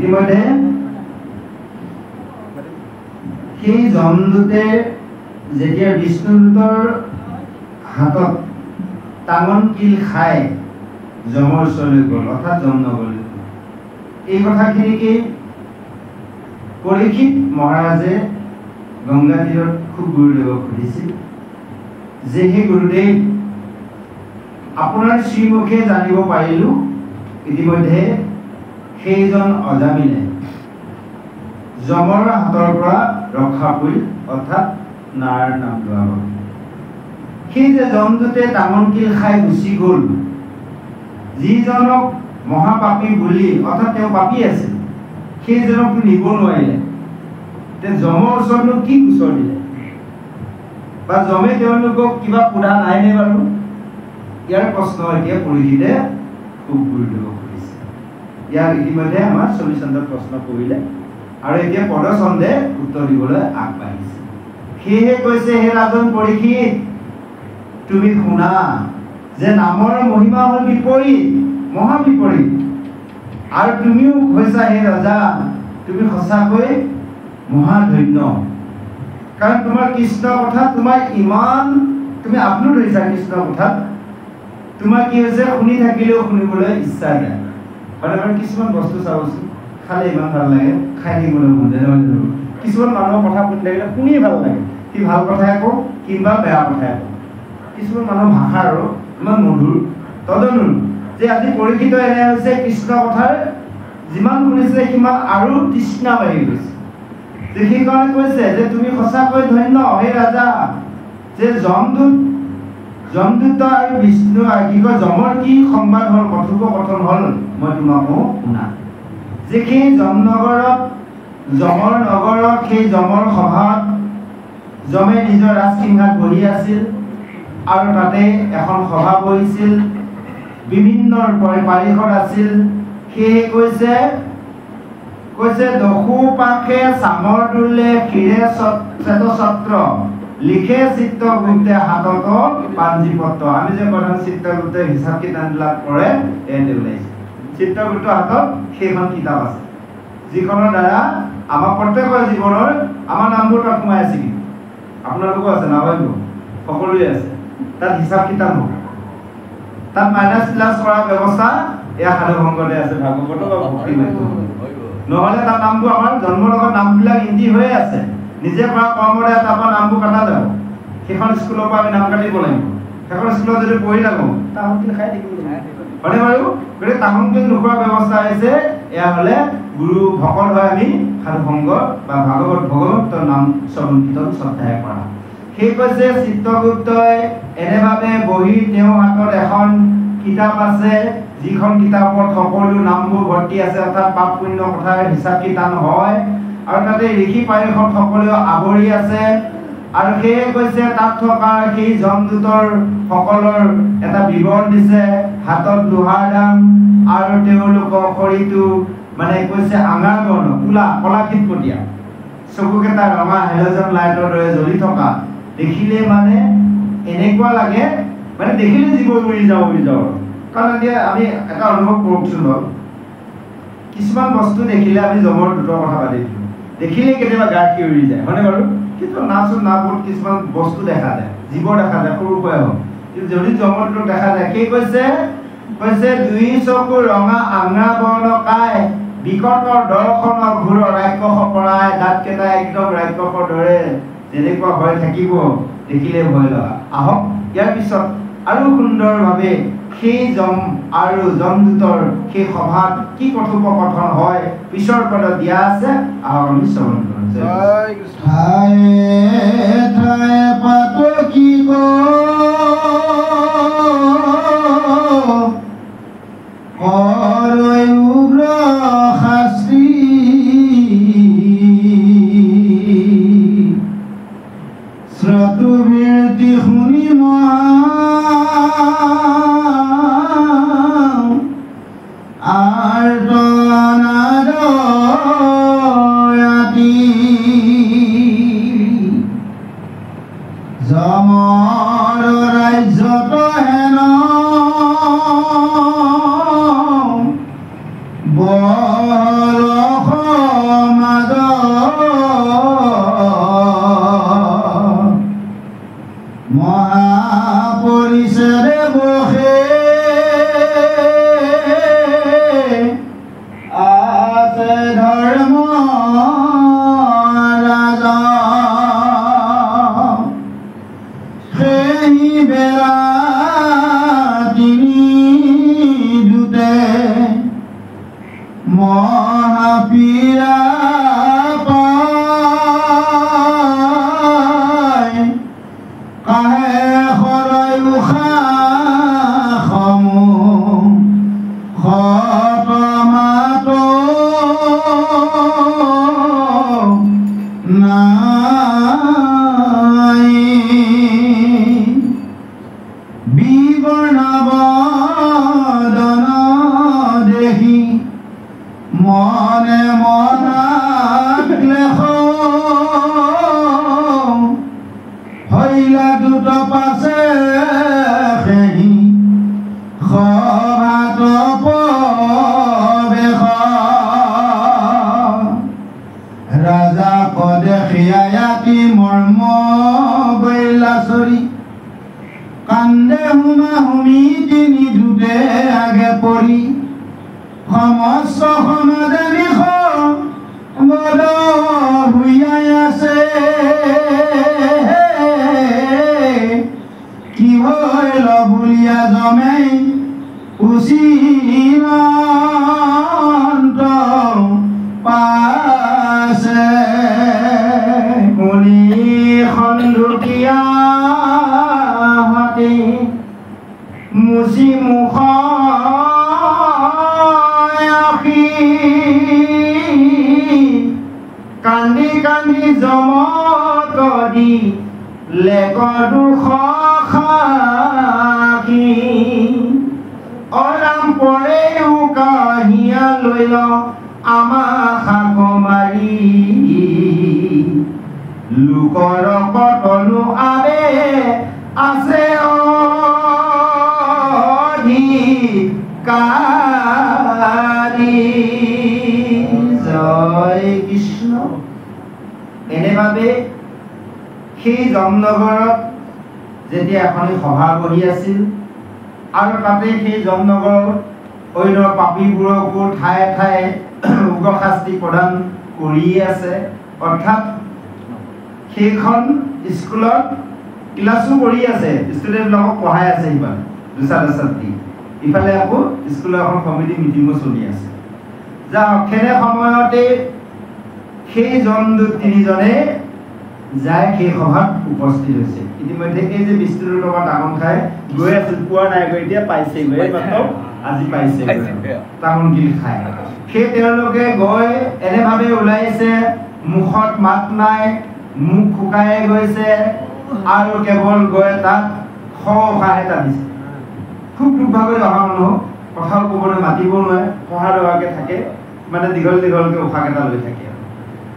ইতিমধ্যে সেই যমদূতে যেতিয়া বিষ্ণুদূতৰ হাতত টাঙন কিল খাই যমৰ ওচৰলৈ গ'ল, অৰ্থাৎ যমনগৰলৈ। এই কথাখিনিকে পৰীক্ষিত মহাৰাজে গংগা তীৰত খুব গুৰুদেৱক সুধিছিল যে হে গুৰুদেৱ, আপোনাৰ শ্ৰীমুখে জানিব পাৰিলোঁ ইতিমধ্যে সেইজন অজামিলে যমৰ হাতৰ পৰা ৰক্ষা পৰিল, অৰ্থাৎ নাৰায়ণ নাম লোৱা হ'ল। সেই যে যমদূতে টাঙন কিল খাই গুচি গ'ল, যিজনক মহাপাপী বুলি, অৰ্থাৎ তেওঁ পাপী আছিল, সেইজনকতো নিব নোৱাৰিলে। যমৰ ওচৰতনো কি গোচৰ দিলে বা যমে তেওঁলোকক কিবা সোধা নাইনে বাৰু? ইয়াৰ প্ৰশ্ন এতিয়া পৰীক্ষিতে খুব গুৰুদেৱক সুধিছে। ইয়াৰ ইতিমধ্যে আমাৰ চল্লিচন্দত প্ৰশ্ন কৰিলে আৰু এতিয়া পদচন্দে উত্তৰ দিবলৈ আগবাঢ়িছে। সেয়েহে কৈছে, হে ৰাজন পৰীক্ষিত, তুমি শুনা যে নামৰ মহিমা হ'ল বিপৰীত, মহাবিপৰীত। আৰু তুমিও কৈছা হে ৰজা, তুমি সঁচাকৈ মহাধন্য, কাৰণ তোমাৰ কৃষ্ণ কথা তোমাৰ ইমান তুমি আপ্লুত হৈছা কৃষ্ণ কথাত, তোমাৰ কি হৈছে শুনি থাকিলেও শুনিবলৈ ইচ্ছা যায়। মানে কিছুমান বস্তু চাবচোন, খালে ইমান ভাল লাগে, খাই থাকিবলৈ মন যায়। কিছুমান মানুহৰ কথা শুনি থাকিলে শুনি ভাল লাগে, কি ভাল কথাই কওঁ কিংবা বেয়া কথাই কওঁ। কিছুমান মানুহৰ ভাষা আৰু ইমান মধুৰ, তদনুৰূপ যে আজি পৰীক্ষিত এনে হৈছে কৃষ্ণ কথাৰ যিমান শুনিছে সিমান আৰু তৃষ্ণা বাঢ়ি গৈছে। সেইকাৰণে কৈছে যে তুমি সঁচাকৈ ধন্য হে ৰাজা, যে যমদূত আৰু বিষ্ণু কি কয় যমৰ কি সংবাদ হ'ল, কথোপকথন হ'ল, মই তোমাকো শুনা। যে সেই যমৰ নগৰত সেই যমৰ সভাত যমে নিজৰ ৰাজসিংহাত বহি আছিল আৰু তাতে এখন সভা বহিছিল, বিভিন্ন পাৰিষদ আছিল। সেয়ে কৈছে দশোপাশে চামৰ দোলে ক্ষীৰে শ্বেতছত্ৰ লিখে চিত্ৰগুপ্তে হাতত পাঞ্জীপত্ৰ। আমি যে প্ৰধান চিত্ৰগুপ্তে হিচাপ কিতাপবিলাক কৰে, এনে ওলাইছে চিত্ৰগুপ্তৰ হাতত সেইখন কিতাপ আছে, যিখনৰ দ্বাৰা আমাৰ প্ৰত্যেকৰ জীৱনৰ আমাৰ নামবোৰ তাত সোমাই আছে। কিন্তু আপোনালোকো আছে, নাভাবিব, সকলোৱে আছে। তাত হিচাপ কিতাপ হ'ব, তাত মাইনাছ প্লাছ কৰাৰ ব্যৱস্থা এয়া সাধুসংগতে আছে, ভাগৱত বা ভক্তি মাধ্যম। নহ'লে তাত নামবোৰ আমাৰ জন্মৰ লগত নামবিলাক ইন্দি হৈয়ে আছে, নিজে কৰা কৰ্মৰে তাৰপৰা নামবোৰ কটা যাব। সেইখন স্কুলৰ পৰা আমি নাম কাটিব লাগিব। সেইখন স্কুলত যদি পঢ়ি থাকোঁ তাহোন কিল খাই থাকিব হয়নে বাৰু? গতিকে তাহোন কিল নোখোৱাৰ ব্যৱস্থা হৈছে, এয়া হ'লে গুৰু ভকত হৈ আমি সাধুসংগ বা ভগৱতৰ নাম শ্ৰৱণ কীৰ্তন শ্ৰদ্ধাই কৰা। সেই কৈছে চিত্ৰগুপ্তই এনেভাৱে বহি তেওঁৰ হাতত এখন কিতাপ আছে, যিখন কিতাপত সকলো নামবোৰ ভৰ্তি আছে, অৰ্থাৎ পাপ পুণ্য কথাৰ হিচাপ কিতাপ হয়, আৰু তাতে ঋষি পাৰিষদ সকলেও আৱৰি আছে। আৰু সেয়ে কৈছে তাত থকা সেই যমদূতৰ সকলৰ এটা বিৱৰণ দিছে, হাতত লোহাৰ দাম আৰু তেওঁলোকৰ শৰীৰটো মানে কৈছে আঙাৰ বৰ্ণ, কলা খিটকটীয়া, চকুকেইটা ৰঙা হেলজেন লাইটৰ দৰে জ্বলি থকা। দেখিলে মানে এনেকুৱা লাগে, মানে দেখিলে জীৱ উৰি যাওঁ। কাৰণ এতিয়া আমি এটা অনুভৱ কৰোঁচোন বাৰু, কিছুমান বস্তু দেখিলে আমি যমৰ দূতৰ কথা পাতি দিওঁ, দেখিলে কেতিয়াবা গা উৰি যায়, হয়নে বাৰু? কিন্তু নাচোন কিছুমান বস্তু দেখা যায়, জীৱ দেখা যায়, সৰু সুৰাই হওক, কিন্তু যদি যমৰ দূতক দেখা যায়। সেই কৈছে দুই চকু ৰঙা আঙা বৰ্ণ কাই, বিকটৰ দৰ্শন ঘূৰ ৰাক্ষস পৰাই, দাঁতকেইটা একদম ৰাক্ষসৰ দৰে যেনেকুৱা ভয় থাকিব, দেখিলে ভয় লগা। আহক ইয়াৰ পিছত আৰু সুন্দৰভাৱে সেই যম আৰু যমদূতৰ সেই সভাত কি কথোপকথন হয় পিছৰ পদত দিয়া আছে, আহক আমি শ্ৰৱণ কৰোঁ। Zamara আছে ধৰ্ম ৰাজা সেই বেলা তিনি দুতে মহাপীৰা পায় কাহে সৰয় উশাহ খতমাতো নাই বিবৰ্ণবদন দেখি মনে মনাত লেখ হইলা দুট পাছে সেহি সভাত প্ৰৱেশ ৰাজাক দেখিয়া আতি মৰ্ম গৈলাচৰি কান্দে হুমা হুমি তিনি দুটে আগে পৰি সমস্ত সমাজে নিশ বল হুইয়াই আছে কি হইল বুলিয়া জমে উচিত পাছে মুনি খন্দুকীয়া হাতে মুচি মুখ কান্দি কান্দি জমক দি লেক দুখ খাকি অৰাম পৰেও কাহিয়া লৈ ল আমাৰ শাক মাৰি লোকৰ কটনো আৰে আছে অধিকাৰী জয় কৃষ্ণ এনেভাৱে সেই যমনগৰত যেতিয়া এখনি সভা বহি আছিল আৰু তাতে সেই যমনগৰৰ অন্য পাপীবোৰকো ঠায়ে ঠায়ে উগ্ৰশাস্তি প্ৰদান কৰিয়ে আছে অৰ্থাৎ সেইখন স্কুলত ক্লাছো কৰি আছে ষ্টুডেণ্টবিলাকক পঢ়াই আছে ইফালে দুচাত ছাত্ৰী ইফালে আকৌ স্কুলৰ এখন কমিটি মিটিঙো চলি আছে যা অক্ষেনে সময়তে সেই জমদূত তিনিজনে যায় সেই সভাত উপস্থিত হৈছে ইতিমধ্যে এই যে বিষ্ণুৰ লগত তামোল খাই গৈ আছিল পোৱা নাই গৈ এতিয়া পাইছে গৈ মাত্ৰ আজি পাইছে তামোল গিল খাই সেই তেওঁলোকে গৈ এনেভাৱে ওলাইছে মুখত মাত নাই মুখ শুকাই গৈছে আৰু কেৱল গৈ তাত উশাহ এটা দিছে খুব দুৰ্ভাগ্যৰে অহা মানুহ কথা ক'বলৈ মাতিব নোৱাৰে পঢ়া দৰাকে থাকে মানে দীঘল দীঘলকৈ উশাহ এটা লৈ থাকে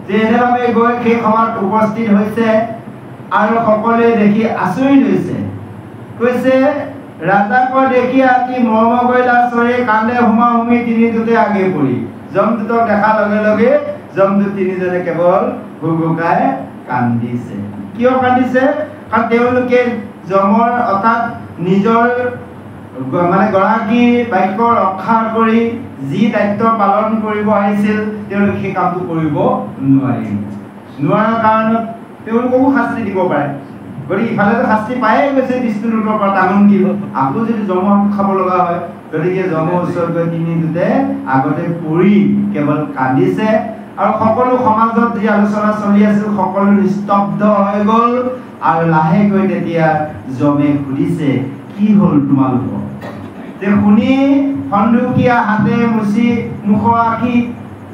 যে এনেভাৱে গৈ সেই সভাত উপস্থিত হৈছে আৰু সকলোৱে দেখি আচৰিত হৈছে কৈছে ৰাজাক দেখি আতি মৰম কৰিলা চৰি কান্দে হুমা হুমি তিনিজনে আগে পৰি যমদূতক দেখাৰ লগে লগে যমদূত তিনিজনে কেৱল হুগুকাই কান্দিছে কিয় কান্দিছে কাৰণ তেওঁলোকে যমৰ অৰ্থাৎ নিজৰ মানে গৰাকী বাক্য ৰক্ষা কৰি যি দায়িত্ব পালন কৰিব আহিছিল তেওঁলোকে সেই কামটো কৰিব নোৱাৰাৰ কাৰণত তেওঁলোককো শাস্তি দিব পাৰে গতিকে ইফালেতো শাস্তি পায়ে গৈছে বিষ্ণুদূতৰ পৰা তামোল কি আকৌ যদি যম খাব লগা হয় গতিকে যম ওচৰত গৈ তিনিজনে আগতে পৰি কেৱল কান্দিছে আৰু সকলো সমাজত যি আলোচনা চলি আছিল সকলো নিস্তব্ধ হৈ গ'ল আৰু লাহেকৈ তেতিয়া যমে সুধিছে কি হ'ল তোমালোকৰ যে শুনি খন্দুকীয়া হাতে মুচি মুখ আঁকি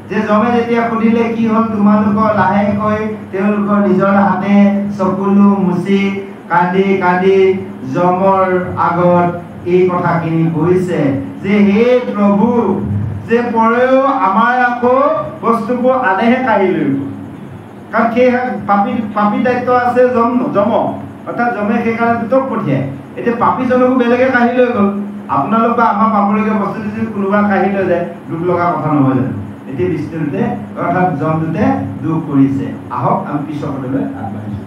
যে যমে যেতিয়া সুধিলে কি হ'ল তোমালোকৰ লাহেকৈ তেওঁলোকৰ নিজৰ হাতে চকুলো মুচি কান্দি কান্দি যমৰ আগত এই কথাখিনি কৈছে যে হে প্ৰভু যে পৰেও আমাৰ আকৌ বস্তুবোৰ আনেহে কাঢ়ি লৈ কাৰণ সেই পাপী দায়িত্ব আছে যম অৰ্থাৎ যমে সেইকাৰণে দুটক পঠিয়ায় এতিয়া পাপীজনকো বেলেগে কাঢ়ি লৈ গ'ল আপোনালোক বা আমাৰ পাপৰলৈকে বস্তু যদি কোনোবা কাঢ়ি লৈ যায় দুখ লগা কথা নহয় জানো এতিয়া বিষ্ণুদূতে অৰ্থাৎ যমদূতে দুখ কৰিছে আহক আমি পিছলৈ আগবাঢ়িছোঁ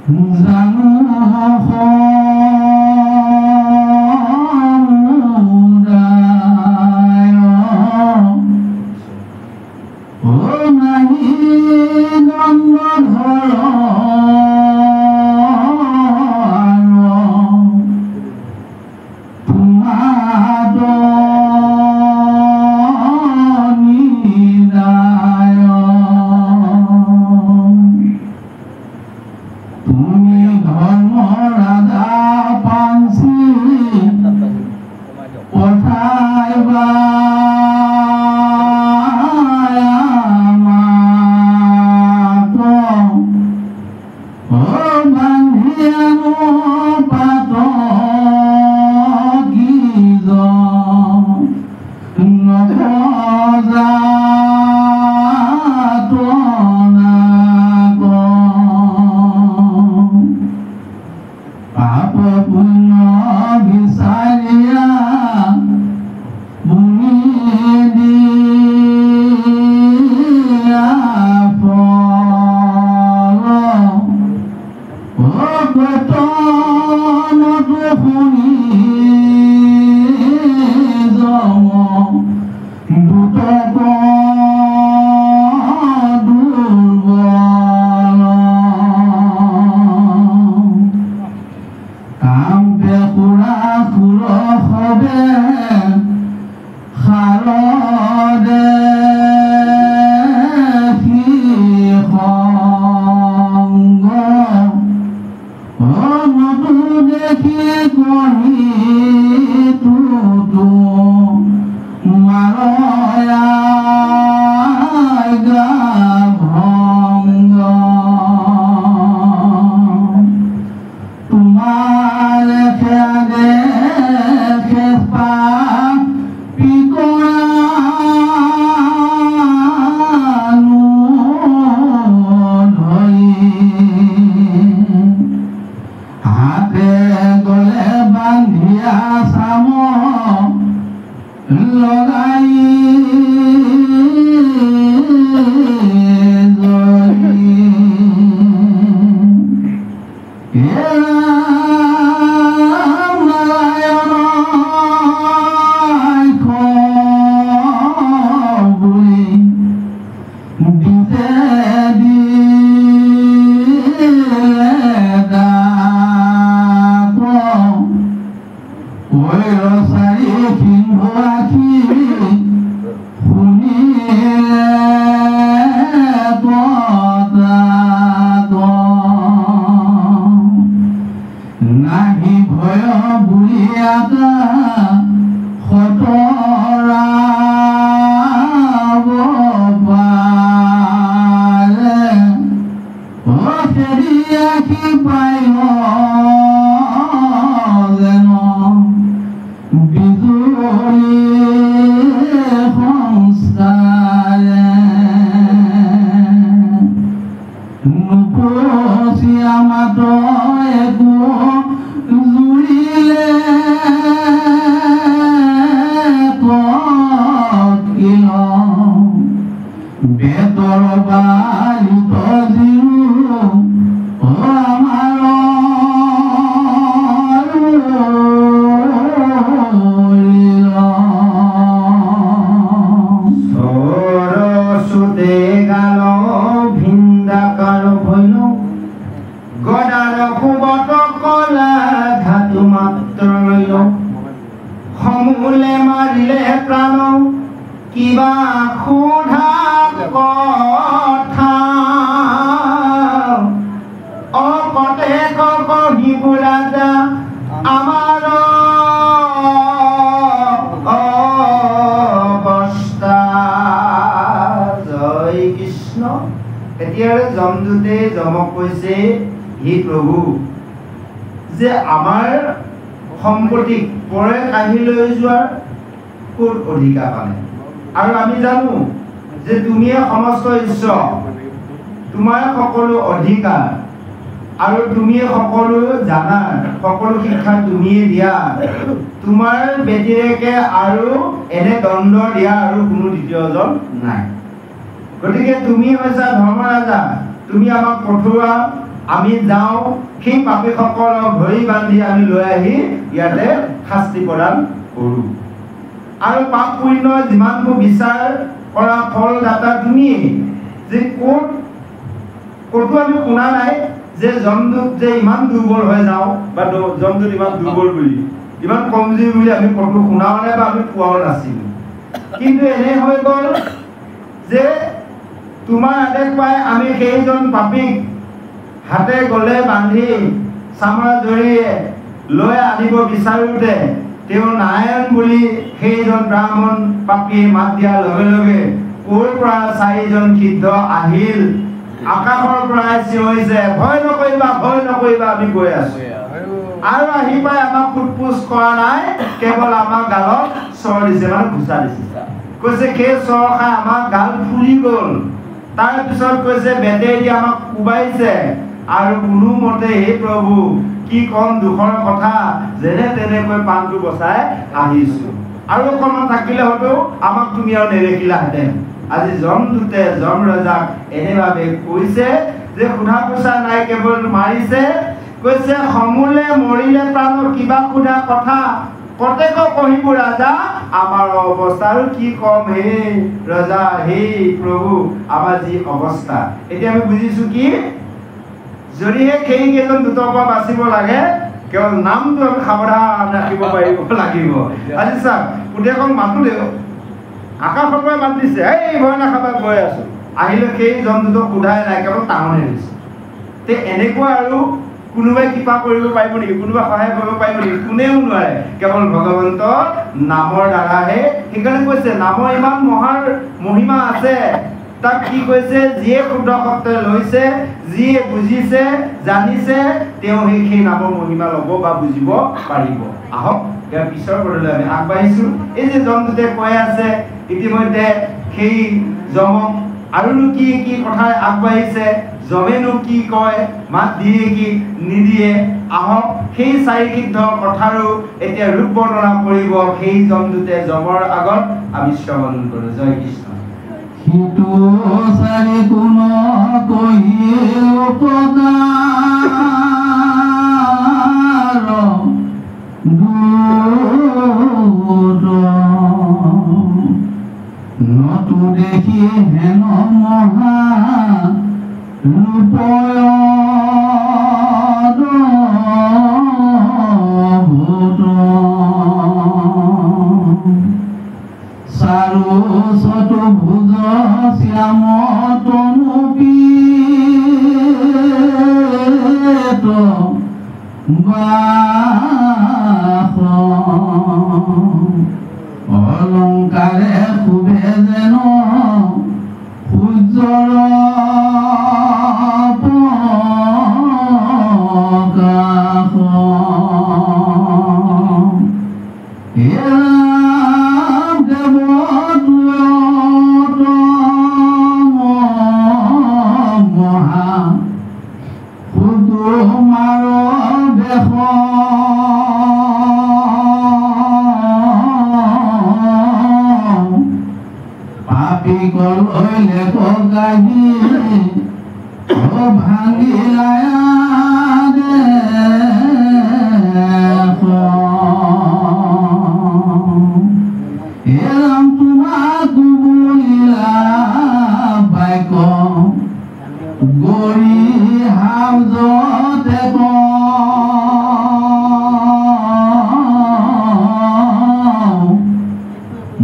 তুমি জানো ইমান কমজুৰি বুলি আমি কতো শুনাও নাই বা আমি পোৱাও নাছিলোঁ। কিন্তু এনে হৈ গ'ল যে তোমাৰ আদেশ পাই আমি সেইজন পাপীক হাতে গলে বান্ধি চামৰা জৰিয়ে লৈ আনিব বিচাৰোঁতে তেওঁ নাৰায়ণ বুলি সেইজন ব্ৰাহ্মণ পাপীয়ে মাত দিয়াৰ লগে লগে ক'ৰ পৰা 4জন সিদ্ধ আহিল, আকাশৰ পৰা চিঞৰিছে, ভয় নকৰিবা, আমি গৈ আছো। আৰু আহি পাই আমাক ফুটপুচ কৰা নাই, কেৱল আমাক গালত চৰ দিছে, মানে ঘুচা দিছে। কৈছে সেই চৰ খাই আমাৰ গাল ফুলি গ'ল। তাৰপিছত কৈছে বেটেৰী আমাক কোবাইছে আৰু কোনোমতে হে প্ৰভু কি কম দুখৰ কথা, যেনে তেনেকৈ পানটো বচাই আহিছো। আৰু অকণমান থাকিলে হয়তো আমাক তুমি আৰু নেদেখিলাহেঁতেন। আজি যমদূতে যম ৰজাক এনেভাৱে কৈছে যে সোধা পোছা নাই, কেৱল মাৰিছে। কৈছে সমূলে মৰিলে প্ৰাণৰ কিবা সোধা কথা, কতেক কহিব ৰাজা আমাৰ অৱস্থা। আৰু কি কম হে ৰজা, হে প্ৰভু আমাৰ যি অৱস্থা। এতিয়া আমি বুজিছো কি, যদিহে সেইকেইজন দূতৰ পৰা বাচিব লাগে, কেৱল নামটো আমি সাৱধান ৰাখিব পাৰিব লাগিব। আজি চাওক, পুতেকক মাতো দেও, আকাশৰ পৰা মাত দিছে, এই ভয় নাখাবা গৈ আছো। আহিলে সেই জন্তুটোক সোধাই নাই, কেৱল টাঙনে দিছে। তে এনেকুৱা আৰু কোনোবাই কৃপা কৰিব পাৰিব নেকি, কোনোবাই সহায় কৰিব পাৰিব নেকি? কোনেও নোৱাৰে, কেৱল ভগৱন্তৰ নামৰ দ্বাৰাহে। সেইকাৰণে কৈছে নামৰ ইমান মহাৰ মহিমা আছে। তাক কি কৈছে, যিয়ে শুদ্ধ শব্দ লৈছে, যিয়ে বুজিছে জানিছে, তেওঁ সেই নামৰ মহিমা ল'ব বা বুজিব পাৰিব। আহক ইয়াৰ পিছৰ পদলৈ আমি আগবাঢ়িছো। এই যে জমদূতে কৈ আছে ইতিমধ্যে সেই যমক আৰুনো কি কি কথাই আগবাঢ়িছে, যমেনো কি কয়, মাত দিয়ে কি নিদিয়ে। আহক সেই 4 সিদ্ধ কথাৰো এতিয়া ৰূপ বৰ্ণনা কৰিব সেই যমদূতে যমৰ আগত আমি শ্ৰৱণ কৰোঁ। জয় কৃষ্ণ। সিটো 4 গুণ কহি উপকাৰ নতু দেখি হেন মহা ৰূপয় চাৰু চতুৰ্ভুজ শ্যাম তনুপীত বাস অলংকাৰে শুভে যেন সূৰ্যৰ প্ৰকাশ। মহা সুকুমাৰ বেশ পাপী কলৈলে গাহি ভাঙিলায়া এৰাম তোমাক বুলিলা বাইক গৰি হাউজতে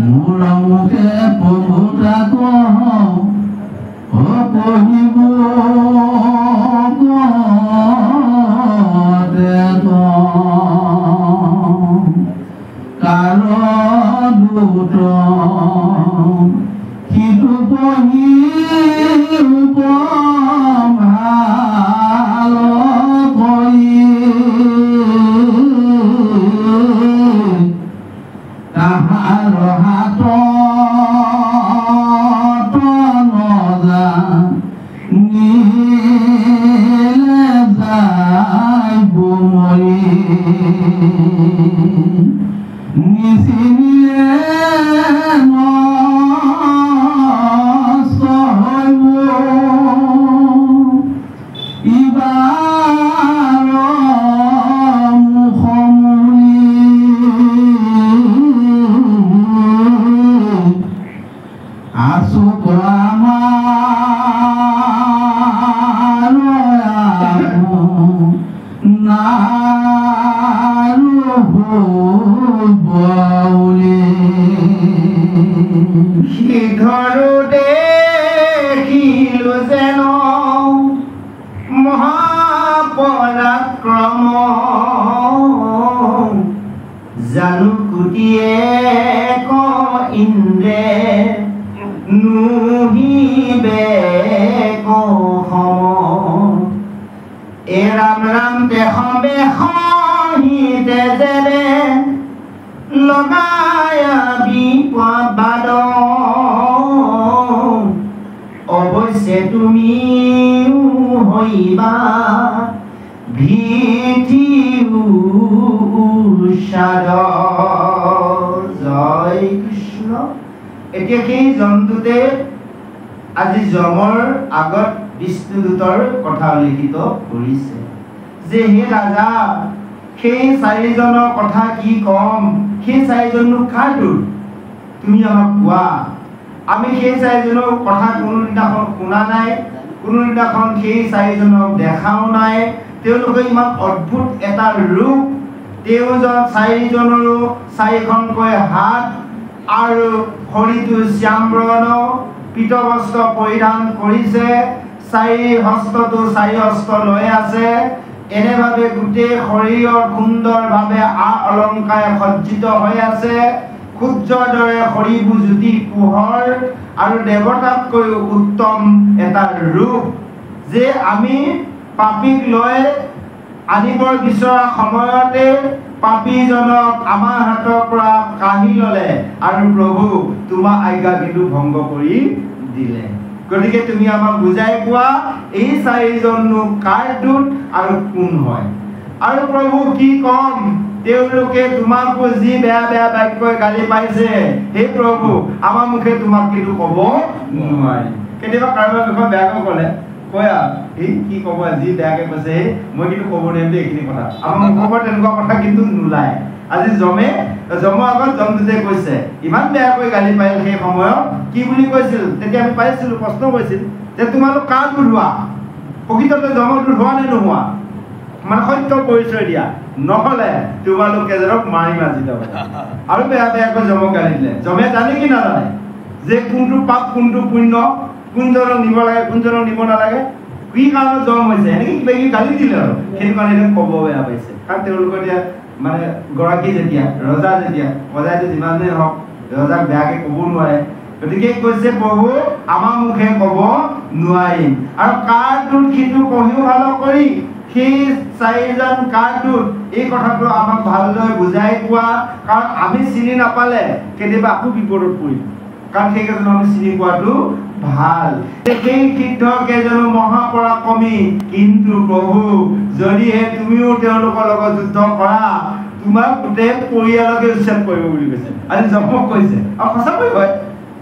মোৰ মুখে প্ৰভুতা কহিব কাৰ দূত সিটো পঢ়ি ভাল কৰি তাহাৰ হাতত নজা নিলে যায় বুমৰি নিচিনিলে নষ্ট হব ইবাৰ মুখমুলি আছো আমাৰ নাৰু ধৰো দেখিলো যেন মহাপৰাক্ৰম জানো কুটিয়ে ক ইন্দ্ৰে নুহিবে কম এ ৰাম ৰাম দেশবে সহিতে যেনে লগায়া বিপদ অৱশ্যে তুমি হইবা ভীতি উষাদ জয় কৃষ্ণ। এতিয়া সেই জন্তুতে আজি যমৰ আগত বিষ্ণুদূতৰ কথা লিখিত কৰিছে যে হে ৰাজা সেই চাৰিজনৰ কথা কি কম, সেই চাৰিজননো কাৰ দূৰ তুমি আমাক কোৱা। আমি সেই চাৰিজনৰ কথা কোনোদিনাখন শুনা নাই, কোনোদিনাখন সেই চাৰিজনক দেখাও নাই। তেওঁলোকে ইমান অদ্ভুত এটা ৰূপ, তেওঁজন চাৰিজনৰো চাৰিখনকৈ হাত আৰু শৰীৰটো শ্যামবৰ্ণ, পীতবস্ত্ৰ পৰিধান কৰিছে, চাৰি হস্তটো চাৰি হস্ত লৈ আছে। এনেভাৱে গোটেই শৰীৰৰ সুন্দৰভাৱে অলংকাৰে সজ্জিত হৈ আছে। সূৰ্যৰ দৰে শৰীৰবোৰ জ্যোতি পোহৰ আৰু দেৱতাতকৈও উত্তম এটা ৰূপ যে আমি পাপীক লৈ আনিবৰ বিচৰা সময়তে পাপীজনক আমাৰ হাতৰ পৰা কাঢ়ি ল'লে আৰু প্ৰভু তোমাৰ আজ্ঞা কিন্তু ভংগ কৰি দিলে। গতিকে তুমি আমাক বুজাই কোৱা এই চাৰিজননো কাৰ দূত আৰু কোন হয়। আৰু প্ৰভু কি কম, তেওঁলোকে তোমাকো যি বেয়া বেয়া বাক্যই গালি পাইছে, হে প্ৰভু আমাৰ মুখে তোমাক কিন্তু ক'ব নোৱাৰি। কেতিয়াবা কাৰোবাৰ বিষয়ে বেয়াকৈ ক'লে কয় এই কি ক'ব, যি বেয়াকৈ কৈছে মই কিন্তু ক'ব নোৱাৰিম দেই এইখিনি কথা। আমাৰ মুখৰ পৰা তেনেকুৱা কথা কিন্তু নোলায়। আজি যমৰ আগত জমদূতে কৈছে, ইমান বেয়াকৈ গালি পাইছিল। সেই সময়ত কি বুলি কৈছিল, তেতিয়া আমি পাইছিলোঁ, প্ৰশ্ন কৰিছিল যে তোমালোক কাৰ দূত হোৱা, প্ৰকৃততে যমৰ দূত হোৱা নে নোহোৱা, মানে সত্য পৰিচয় দিয়া, নহ'লে তোমালোকে যেনক মাৰি মাজি যাব। আৰু বেয়া বেয়াকৈ যমক গালি দিলে। যমে জানে কি নাজানে যে কোনটো পাপ কোনটো পুণ্য, কোনজনক নিব লাগে কোনজনক নিব নালাগে, কি কাৰণত জম হৈছে, এনেকৈ কিবা কিবি গালি দিলে আৰু সেইটো কাৰণে ক'ব বেয়া পাইছে। কাৰণ তেওঁলোকৰ এতিয়া মানে গৰাকী যেতিয়া ৰজা, যেতিয়া ৰজাইতো যিমানেই হওক ৰজাক বেয়াকৈ ক'ব নোৱাৰে। গতিকে কৈছে প্ৰভু আমাৰ মুখে ক'ব নোৱাৰিম। আৰু কাৰ দূত সিটো পঢ়িও ভাল কৰি সেই চাৰিজন কাৰ দূত এই কথাটো আমাক ভালদৰে বুজাই কোৱা। কাৰণ আমি চিনি নাপালে কেতিয়াবা আকৌ বিপদত পৰিম, কাৰণ সেইকেইজন আমি চিনি পোৱাটো ভাল। সেই সিদ্ধ কেইজনো মহাপৰাক্ৰমী, কিন্তু প্ৰভু যদিহে তুমিও তেওঁলোকৰ লগত যুদ্ধ কৰা তোমাৰ গোটেই পৰিয়ালকে উচ্ছেদ কৰিব বুলি কৈছে। আজি যমক কৈছে, আৰু সঁচাকৈ হয়,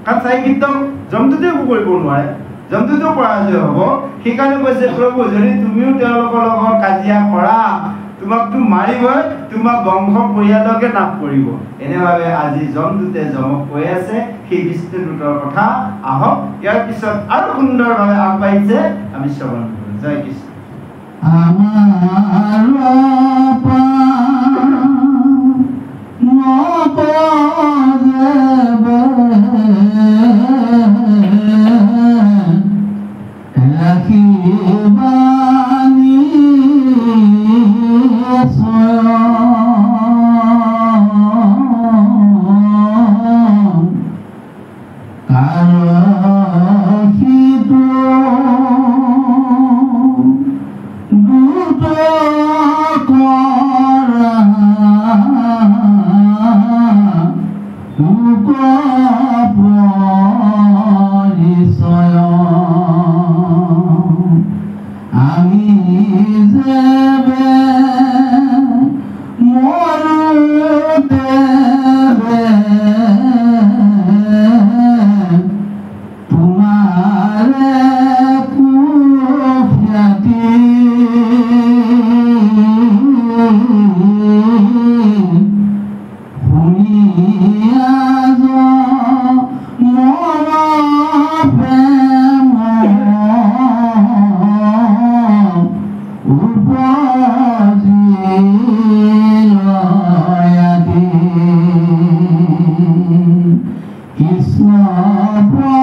কাৰণ চাৰি সিদ্ধ জমদূতে একো কৰিব নোৱাৰে, জমদূতেও পৰাজয় হ'ব। সেইকাৰণে কৈছে প্ৰভু যদি তুমিও তেওঁলোকৰ লগত কাজিয়া কৰা তোমাকতো মাৰিবই, তোমাৰ বংশ পৰিয়ালকে নাশ কৰিব। এনেভাৱে আজি জমদূতে যমক কৈ আছে সেই বিষ্ণুদূতৰ কথা। আহক ইয়াৰ পিছত আৰু সুন্দৰভাৱে আগবাঢ়িছে, আমি শ্ৰৱণ কৰোঁ। জয় কৃষ্ণ। Krishna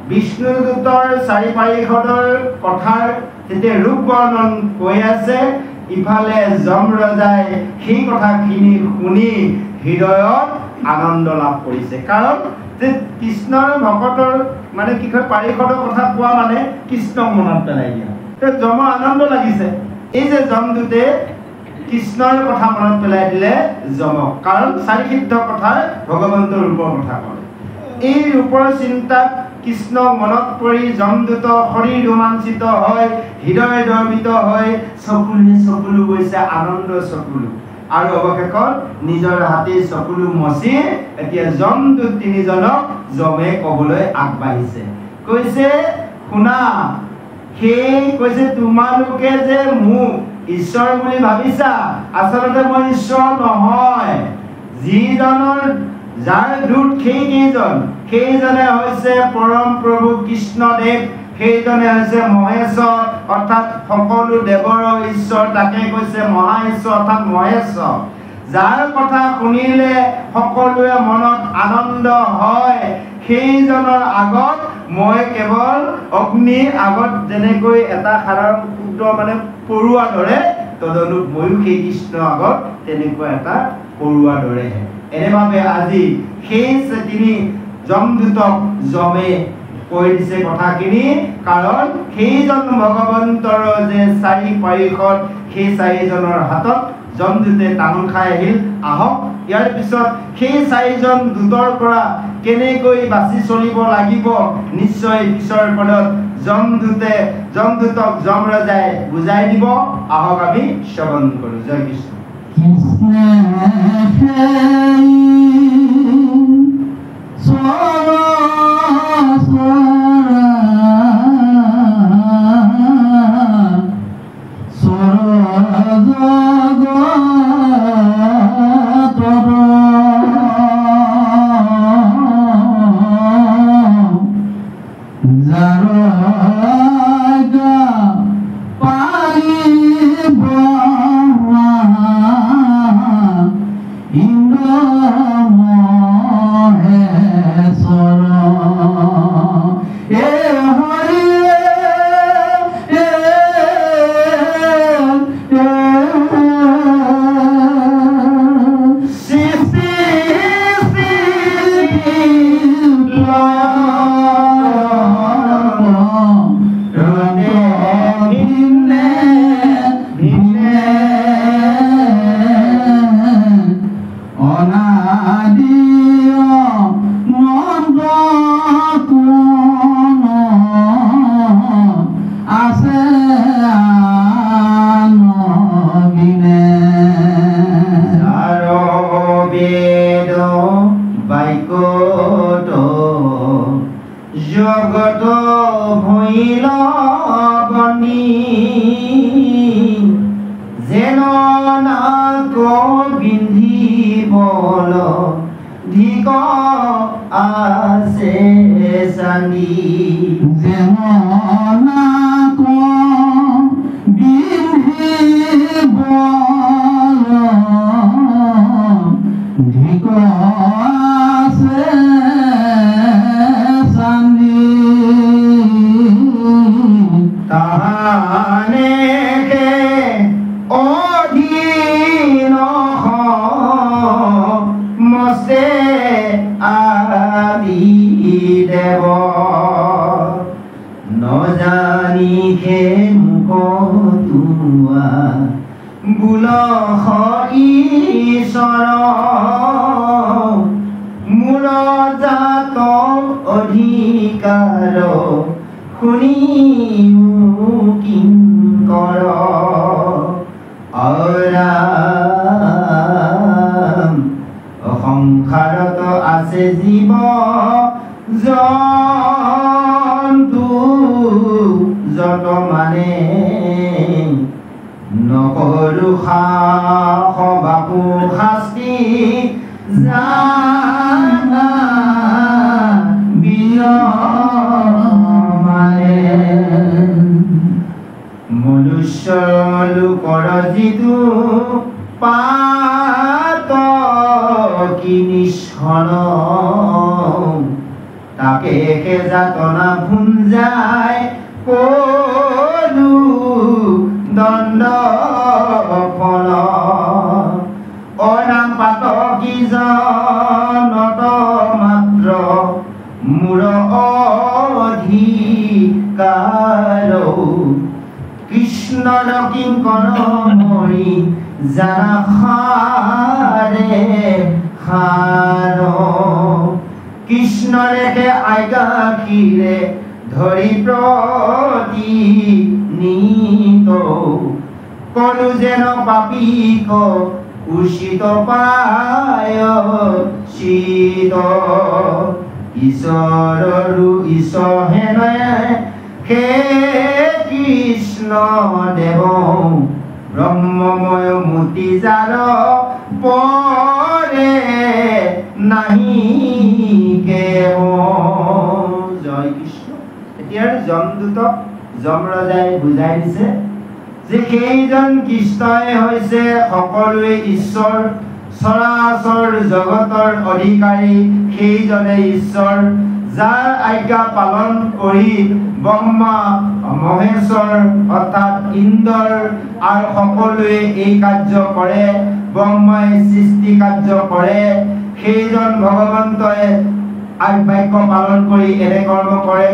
বিষ্ণুদূতৰ ৪-৫০০ কথাৰ যেতিয়া ৰূপ বৰ্ণন কৈ আছে, ইফালে যম ৰজাই সেই কথাখিনি শুনি হৃদয়ত আনন্দ লাভ কৰিছে। কাৰণ যে কৃষ্ণৰ ভকতৰ মানে কি কয়, পাৰিষদৰ কথা কোৱা মানে কৃষ্ণক মনত পেলাই দিয়া। যমৰ আনন্দ লাগিছে। এই যে যমদূতে কৃষ্ণৰ কথা মনত পেলাই দিলে যমক, কাৰণ ৪ সিদ্ধ কথাৰ ভগৱন্তৰ ৰূপৰ কথা ক'লে। এই ৰূপৰ চিন্তাত কৃষ্ণক মনত পৰি যমদূত শৰীৰ ৰোমাঞ্চিত হয়, হৃদয় দৰ্বিত হয়, চকুলো গৈছে আনন্দ চকুলো। আৰু অৱশেষত নিজৰ হাতে চকুলো মচি এতিয়া যমদূত ৩জনক যমে ক'বলৈ আগবাঢ়িছে। কৈছে, শুনা, সেই কৈছে তোমালোকে যে মোক ঈশ্বৰ বুলি ভাবিছা, আচলতে মই ঈশ্বৰ নহয়। যাৰ দূত সেইজনে হৈছে পৰম প্ৰভু কৃষ্ণদেৱ, সেইজনে হৈছে মহেশ্বৰ অৰ্থাৎ সকলো দেৱৰ ঈশ্বৰ, তাকে কৈছে মহা ঈশ্বৰ অৰ্থাৎ মহেশ্বৰ। যাৰ কথা শুনিলে সকলোৰে মনত আনন্দ হয়, সেইজনৰ আগত মই কেৱল অগ্নিৰ আগত যেনেকৈ এটা সাধাৰণ ক্ষুদ্ৰ মানে পৰুৱা ধৰে, তদনুৰূপ ময়ো সেই কৃষ্ণৰ আগত তেনেকুৱা এটা পৰুৱা ধৰেহে। এনেভাৱে আজি সেই ৩ যমদূতক যমে কৈ দিছে কথাখিনি, কাৰণ সেইজন ভগৱন্তৰ যে ৪ পাৰিষদ, সেই ৪জনৰ হাতত যমদূতে টাঙন খাই আহিল। আহক ইয়াৰ পিছত সেই ৪জন দূতৰ পৰা কেনেকৈ বাছি চলিব লাগিব, নিশ্চয় পিছৰ পদত যমদূতক যম ৰজাই বুজাই দিব। আহক আমি শ্ৰৱণ কৰো। জয় কৃষ্ণ। হাতত ভৈল বনি যেন নাক বিন্ধিবল ধিক আছে চানি যেন নাক বিন্ধিবল ধিক আছে চানি তাহানেকে অধীন মস্তে আদি দেৱ নজানিখে মুখ তোৱা বুলখ ঈশ্বৰ মূল জাত অধিকাৰ শুনিও কিংকৰ অৰাম সংসাৰত আছে জীৱ জন্তু যত মানে নকৰো সাহ বাপু শাস্তি জানা বিয়মানে মনুষ্য লোকৰ যিটো পাত কি নিষ্কণ তাকে যাতনা ভুঞ্জাই কলো দণ্ড ফল অনাম পাত কি জনত মাত্ৰ মূৰ অধিকাৰ কৃষ্ণৰ কিংকৰ মৰি জানা খাৰে খাৰ কৃষ্ণৰেকে আজ্ঞাখিৰে ধৰি প্ৰতি নিত কলো যেন পাপীক উচিত পায় চিত ঈশ্বৰৰো ঈশ্বৰ হেনয়ে হে কৃষ্ণ দেৱ ব্ৰহ্মময় মূৰ্তি যাৰ পৰে নাহি কেৱ জয় কৃষ্ণ। এতিয়া যমদূতক যমৰাজাই বুজাই দিছে যে সেইজন কৃষ্ণই হৈছে সকলোৱে ঈশ্বৰ চৰাচৰ জগতৰ অধিকাৰী সেইজনে ঈশ্বৰ যাৰ আজ্ঞা পালন কৰি ব্ৰহ্মা মহেশ্বৰ অৰ্থাৎ ইন্দ্ৰ আৰু সকলোৱে এই কাৰ্য কৰে ব্ৰহ্মাই সৃষ্টি কাৰ্য কৰে সেইজন ভগৱন্তই বাক্য পালন কৰি এনে কৰ্ম কৰে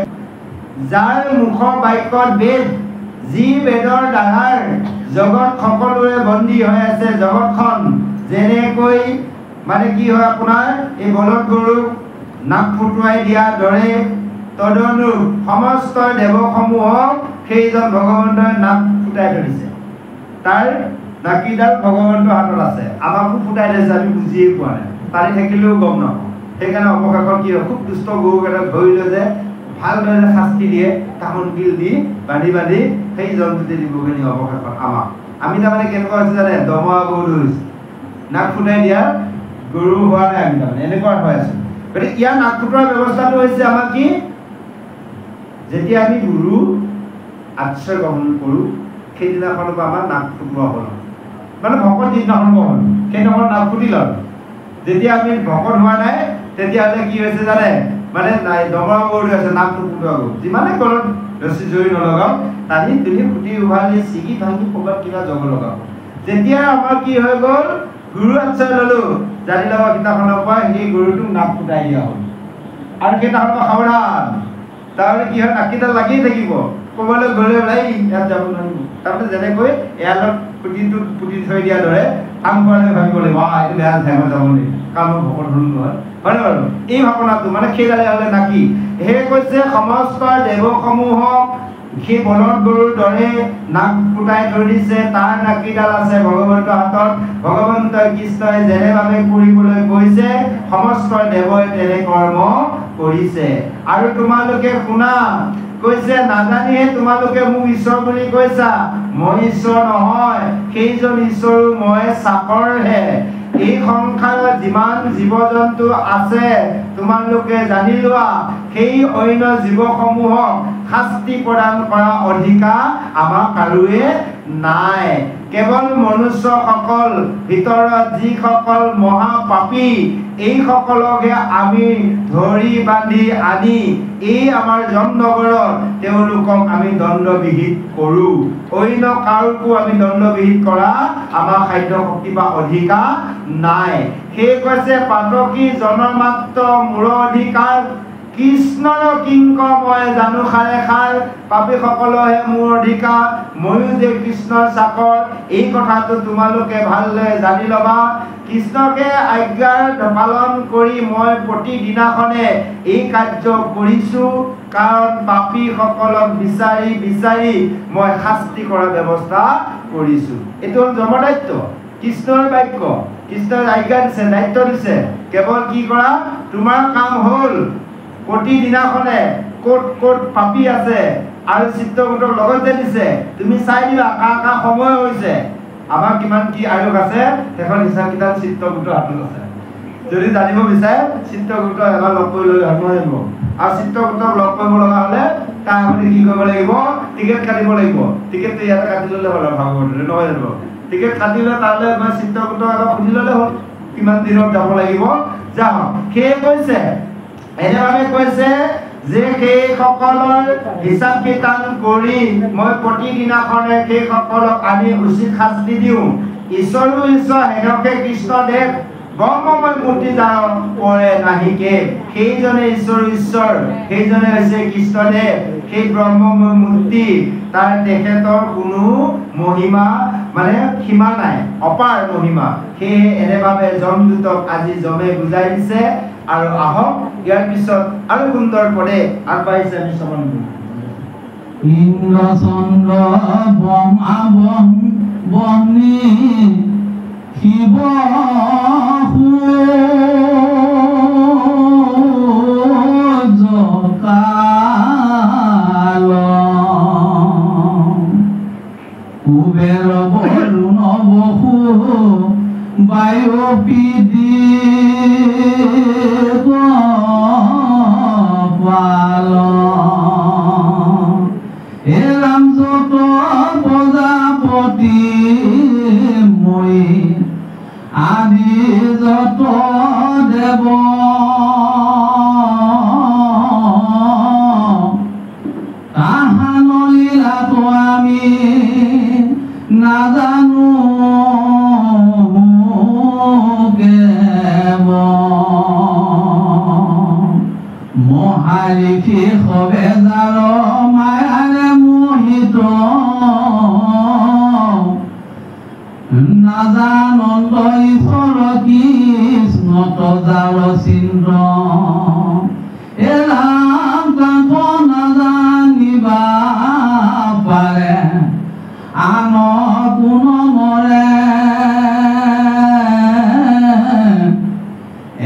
যাৰ মুখ বাক্যত বেদ যি বেদৰ দ্বাৰাৰ জগত সকলোৰে বন্দী হৈ আছে জগতখন যেনেকৈ মানে কি হয় আপোনাৰ এই বলদ গৰুক নাক ফুটুৱাই দিয়াৰ দৰে তদনুৰূপ সমস্ত দেৱসমূহক সেইজন ভগৱন্তই নাক ফুটাই ধৰিছে তাৰ নাকিডাল ভগৱন্তৰ হাতত আছে আমাকো ফুটাই দিছে আমি বুজিয়ে পোৱা নাই পাৰি থাকিলেও গম নাপাওঁ সেইকাৰণে অৱশেষত কি হয় খুব দুষ্ট গৰুকেইটা ধৰি লৈ যে ভালদৰে শাস্তি দিয়ে তাহোন বিল দি বান্ধি বান্ধি সেই জন্তুতে দিবগৈ নি অৱশেষত আমাক আমি তাৰমানে কেনেকুৱা হৈছে জানে দমৰা গৰু ধৰিছোঁ নাক ফুটাই দিয়া গৰু হোৱা নাই আমি তাৰমানে এনেকুৱা হৈ আছোঁ গতিকে ইয়াৰ নাক ফুটোৱাৰ ব্যৱস্থাটো হৈছে আমাৰ কি যেতিয়া আমি গুৰু আশ্ৰয় গ্ৰহণ কৰোঁ সেইদিনাখনৰ পৰা আমাৰ নাক ফুটোৱা হ'ল মানে ভকত যিদিনাখন হ'ল সেইদিনাখন নাক ফুটি ল'ল যেতিয়া আমি ভকত হোৱা নাই তেতিয়াহ'লে কি হৈছে জানে মানে নাই দমৰা গৰু আছে নাকটো ফুটোৱা গৰু যিমানে গলত ৰছী জৰি নলগাওঁ টানি তুলি ফুটি উভালি ছিগি ভাঙি ক'ৰবাত কিবা জগ লগাওঁ যেতিয়া আমাৰ কি হৈ গ'ল গুৰু আশ্ৰয় ল'লোঁ জানি ল'ব সিদিনাখনৰ পৰা সেই গৰুটোক নাক ফুটাই দিয়া হ'ল আৰু সেইদিনাখনৰ পৰা সাৱধান তাৰমানে কি হয় নাকিডাল লাগিয়ে থাকিব ক'ৰবালৈ গ'লে ওলাই ইয়াত যাব নোৱাৰিব তাৰমানে যেনেকৈ এয়ালত পুতি থৈ দিয়াৰ দৰে কাম কৰালৈ ভাবিব লাগিব এইটো বেয়া ঠাইত যাব নেকি কাৰণ মই ভকত হ'লো নহয় হয়নে বাৰু এই ভাৱনাটো মানে সেইডালে হ'লে নাকি সেয়ে কৈছে সমস্ত দেৱসমূহক সেই বলদ গৰুৰ দৰে নাক ফুটাই থৈ দিছে তাৰ নাকিডাল আছে ভগৱন্তৰ হাতত ভগৱন্ত কৃষ্ণই যেনেভাৱে কৰিবলৈ কৈছে সমস্ত দেৱই তেনে কৰ্ম কৰিছে আৰু তোমালোকে শুনা কৈছে নাজানিহে তোমালোকে মোক ঈশ্বৰ বুলি কৈছা মই ঈশ্বৰ নহয় সেইজন ঈশ্বৰ মই চাকৰহে এই সংসাৰত যিমান জীৱ-জন্তু আছে তোমালোকে জানি লোৱা সেই অন্য জীৱসমূহক শাস্তি প্ৰদান কৰা অধিকাৰ আমাৰ কাৰোৱে নাই কেৱল মনুষ্যসকল ভিতৰত যিসকল মহাপাপী এইসকলকহে আমি ধৰি বান্ধি আনি এই আমাৰ জমনগৰত তেওঁলোকক আমি দণ্ডবিহিত কৰোঁ অন্য কাৰোকো আমি দণ্ডবিহিত কৰা আমাৰ খাদ্য শক্তি বা অধিকাৰ নাই সেই কৈছে পাতকী জনমাত্ৰ মূৰ অধিকাৰ কৃষ্ণৰ কিংক মই জানো খাৰে খাৰ পাপীসকলৰহে মোৰ অধিকাৰ ময়ো যে কৃষ্ণৰ চাকৰ এই কথাটো তোমালোকে ভালদৰে জানি ল'বা কৃষ্ণকে আজ্ঞাৰ পালন কৰি মই প্ৰতিদিনাখনে এই কাৰ্য কৰিছোঁ কাৰণ পাপীসকলক বিচাৰি বিচাৰি মই শাস্তি কৰাৰ ব্যৱস্থা কৰিছোঁ এইটো হ'ল জমদায়িত্ব কৃষ্ণৰ বাক্য কৃষ্ণৰ আজ্ঞা দিছে দায়িত্ব দিছে কেৱল কি কৰা তোমাৰ কাম হ'ল প্ৰতিদিনাখনে ক'ত ক'ত পাপী আছে আৰু চিত্ৰকূটৰ লগত দিছে তুমি চাই দিবা কাৰ সময় হৈছে আমাৰ কিমান কি আয়োগ আছে এখন হিচাপ কিতাপ চিত্ৰকূটৰ হাতত আছে যদি জানিব বিচাৰে চিত্ৰকূটক এবাৰ লগ কৰি লৈ হাত মাৰিব আৰু চিত্ৰকূটক লগ কৰিব লগা হ'লে তাৰ আগতে কি কৰিব লাগিব টিকেট কাটিব লাগিব টিকেটটো ইয়াতে কাটি ল'লে হ'ল ভাগৱতলৈ নহয় জানো টিকেট কাটি লৈ তালৈ গৈ চিত্ৰকূটক এবাৰ সুধি ল'লে হ'ল কিমান দিনত যাব লাগিব যাওক সেয়ে কৈছে এনেভাবে কৈছে যে সেইসকলৰ হিচাপ কিতাপ কৰি মই প্ৰতিদিনাখনে সেইসকলক আনি উচিত শাস্তি দিওঁ ঈশ্বৰো ঈশ্বৰ হেনকে কৃষ্ণদেৱ ব্ৰহ্মময় মূৰ্তি ধাৰণ কৰে নাহিকে সেইজনে ঈশ্বৰ সেইজনে হৈছে কৃষ্ণদেৱ সেই ব্ৰহ্মময় মূৰ্তি তাৰ তেখেতৰ কোনো মহিমা মানে সীমা নাই অপাৰ মহিমা সেয়ে এনেভাবে যমদূতক আজি যমে বুজাই দিছে আৰু আহক ইয়াৰ পিছত আৰু সুন্দৰ পদে আগবাঢ়িছে আমি শ্ৰৱণ কৰিম ইন্দ্ৰ চন্দ্ৰ ব্ৰহ্মা বহ্নি শিৱ সূৰ্য কুবেৰ বৰুণ বসু বায়ু পিদি এলাম যত প্ৰজাপতি মই আদি যত দেৱ তাহান লীলাটো আমি নাজানো মহাৰিষি সবে যাৰ মায়াৰে মোহিত নাজানন্দ ঈশ্বৰ কৃষ্ণত যাৰ চিন্দ্ৰ এলাম কান্ত নাজানিবা পাৰে আন কোন নৰে